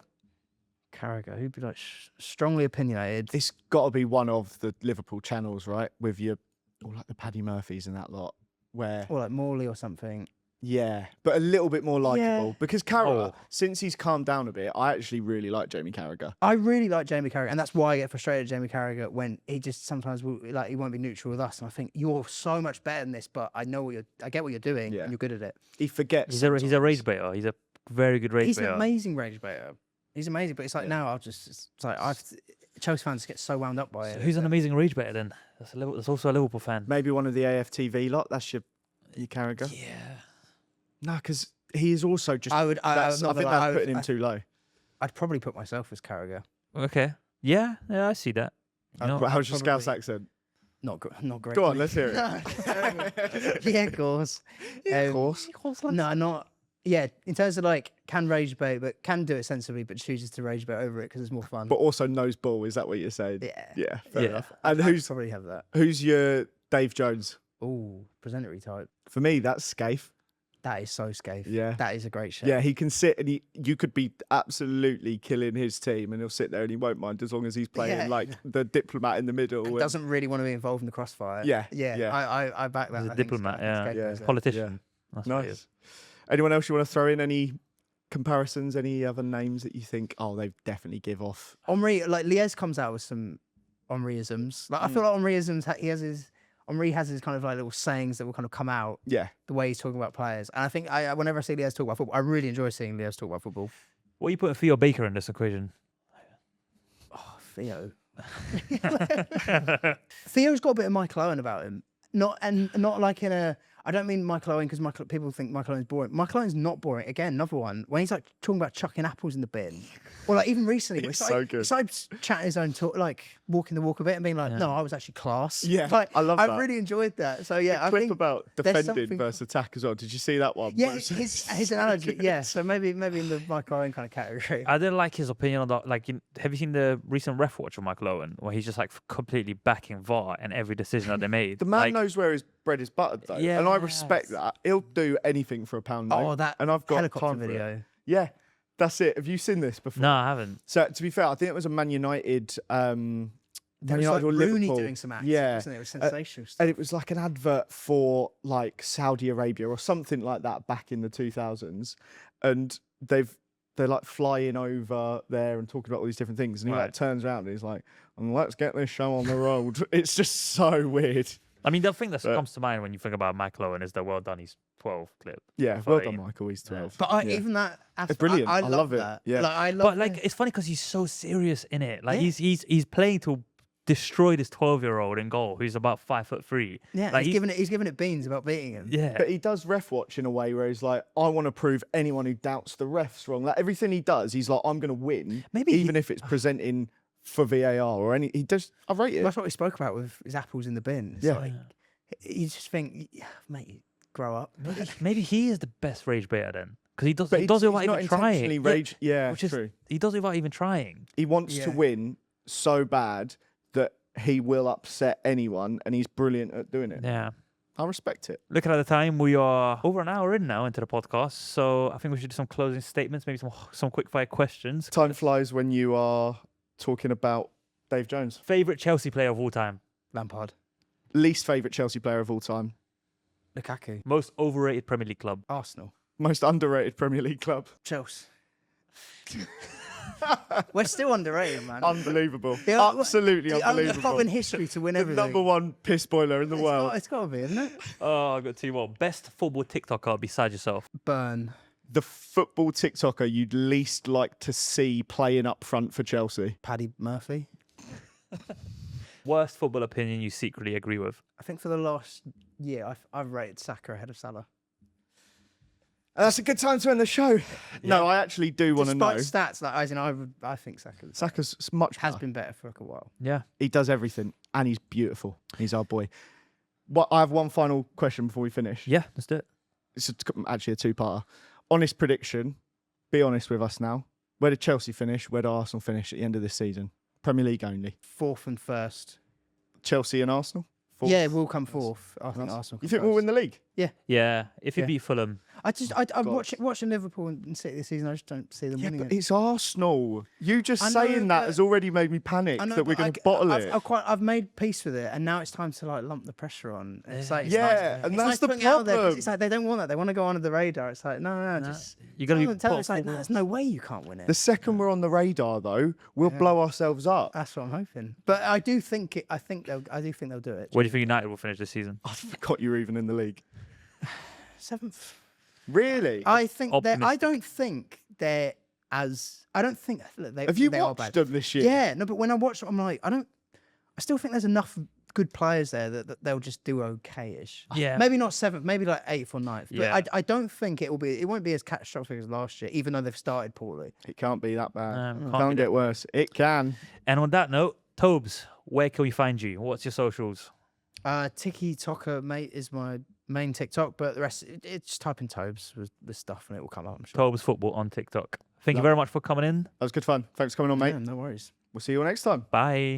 Carragher, who'd be like strongly opinionated. It's got to be one of the Liverpool channels, right? With your, or like the Paddy Murphys and that lot, where, Or like Morley or something. yeah, but a little bit more likable. Yeah. Because Carragher, Oh. since he's calmed down a bit, I actually really like Jamie Carragher. I really like Jamie Carragher, and that's why I get frustrated at Jamie Carragher when he just sometimes he won't be neutral with us. And I think you're so much better than this, but I get what you're doing, Yeah. and you're good at it. He forgets. He's a sometimes. rage baiter. He's a very good rage He's an baiter. amazing rage baiter. He's amazing, but it's like now it's like Chelsea fans get so wound up by So it. who's an amazing rage baiter then? That's also a Liverpool fan. Maybe one of the AFTV lot. That's your Carragher. Yeah. No, because he is also just. I would. I not think gonna lie, that's I would- putting him too low. I'd probably put myself as Carragher. Okay. Yeah, I see that. You know, How's your Scouse probably- accent? Not great. Go on, let's hear it. Yeah, of course. Of course. No, not. Yeah, in terms of like can rage bait, but can do it sensibly, but chooses to rage bait over it because it's more fun. But also knows ball. Is that what you're saying? Yeah. Yeah, fair Yeah. enough. And I'd who's probably have that? your Dave Jones? Oh, presentary type. For me, that's Scaife. That is so scaife. Yeah. That is a great show. Yeah, he can sit and you could be absolutely killing his team and he'll sit there and he won't mind as long as he's playing Yeah. like the diplomat in the middle. And and- doesn't really want to be involved in the crossfire. Yeah, Yeah. yeah. I back that. He's a I think diplomat, Scaife- yeah. Scaife Yeah. knows that. Politician. That's what he Nice. is. Anyone else you want to throw in? Any comparisons? Any other names that you think, oh, they definitely give off? Henri, like Liège comes out with some Henriisms. Like I feel like Henriisms. Henri has his kind of like little sayings that will kind of come out Yeah. the way he's talking about players. And I think whenever I see Liège talk about football, I really enjoy seeing Liège talk about football. What are you putting Theo Baker in this equation? Oh, Theo. Theo's got a bit of Michael Owen about him. Not like in a. I don't mean Michael Owen because people think Michael Owen's boring. Michael Owen's not boring. Again, another one when he's like talking about chucking apples in the bin, or like even recently, where It's he so good. He started chatting his own talk, like walking the walk a bit and being like, "No, I was actually class." Yeah, like, I love I that. really enjoyed that. So yeah, I Clip think about there's defending something- versus attack as well. Did you see that one? yeah, Where it's- his analogy. Yeah, so maybe in the Michael Owen kind of category. I didn't like his opinion on that. Like, have you seen the recent ref watch of Michael Owen, where he's just like completely backing VAR and every decision that they made? The man like, knows where his bread is buttered, though, and I respect Yes. that. He'll do anything for a pound note. Oh, that and I've got helicopter time for it. video. Yeah, that's it. Have you seen this before? No, I haven't. So to be fair, I think it was a Man United. There was like or Rooney Liverpool. doing some acting, Yeah, wasn't it? It was sensational stuff. and it was like an advert for like Saudi Arabia or something like that back in the 2000s, and they're like flying over there and talking about all these different things, and he like Right. turns around and he's like, "Let's get this show on the road." It's just so weird. I mean, the thing that But- comes to mind when you think about Michael Owen is the "Well Done, He's 12" clip. Yeah, well Funny. done, Michael. He's 12. But Yeah. even that, It's brilliant. I I love it. that. Yeah. like, I love. But like, it's funny because he's so serious in it. Like, Yeah. he's playing to destroy this 12-year-old in goal who's about 5'3". yeah, like, he's giving it beans about beating him. Yeah. But he does ref watch in a way where he's like, I want to prove anyone who doubts the refs wrong. Like everything he does, he's like, I'm going to win, Maybe he- even if it's presenting for VAR or any. He does. I rate it. That's what we spoke about with his apples in the bin. It's Yeah. like, you just think, mate, grow up. Maybe he is the best rage baiter then, because he does But he does it he's without not even trying. intentionally rage. Yeah, which is true. he does it without even trying. He wants to Yeah. win so bad that he will upset anyone, and he's brilliant at doing it. Yeah. I respect it. Looking at the time, we are over an hour in now into the podcast, so I think we should do some closing statements, maybe some quick fire questions. Time flies when you are talking about Dave Jones. Favorite Chelsea player of all time. Lampard, Least favourite Chelsea player of all time. Lukaku, Most overrated Premier League club. Arsenal, Most underrated Premier League club. Chelsea. We're still underrated, man. Unbelievable. Yeah, what- Absolutely I've unbelievable. got in history to win The everything. number one piss boiler in the world. It's got to be, isn't it? Oh, I've got two more. Best football TikToker besides yourself. Burn. The football TikToker you'd least like to see playing up front for Chelsea. Paddy Murphy. Worst football opinion you secretly agree with. I think for the last year, I've rated Saka ahead of Salah. That's a good time to end the show. No, I actually do want to know. Despite stats, like as in, I think Saka Saka's much has better. been better for like a while. Yeah. He does everything, and he's beautiful. He's our boy. Well, I have one final question before we finish. Yeah, let's do it. It's actually a two-parter. Honest prediction. Be honest with us now. Where did Chelsea finish? Where did Arsenal finish at the end of this season? Premier League only. Fourth and first. Chelsea and Arsenal? Fourth? Yeah, we'll come fourth. I think Arsenal. You come think we'll first. win the league? Yeah, if you Yeah. beat Fulham. I'm watching Liverpool and City this season. I just don't see them Yeah, winning but it. it's Arsenal. You just I know, saying that but- has already made me panic I know, that we're but going to bottle it. I've made peace with it, and now it's time to like lump the pressure on. It's like, it's Yeah, nice, and it's that's nice the putting it out there 'cause problem. It's like they don't want that. They want to go under the radar. It's like, no, just You're gonna be tell them put it's like, no, forward. there's no way you can't win it. The second we're on the radar, though, we'll blow ourselves up. That's what I'm hoping. But I do think I do think they'll do it. Where do you think United will finish this season? I forgot you were even in the league. Seventh. Really? I think I Optimistic. don't think they're as. I don't think look, they. Have you they are watched bad. them this year? Yeah, no, but when I watch them, I'm like, I still think there's enough good players there that they'll just do okay-ish. Yeah. Maybe not seventh, maybe like eighth or ninth. But Yeah. I don't think it won't be as catastrophic as last year, even though they've started poorly. It can't be that bad. Can't Can't be get worse. It can. And on that note, Tobes, where can we find you? What's your socials? Tikitokamate is my main TikTok, but the rest, it's just type in Tobes with stuff and it will come up, I'm sure. Tobes Football on TikTok. Thank you Love very much for coming in. That was good fun. Thanks for coming on, mate. Yeah, no worries. We'll see you all next time. Bye.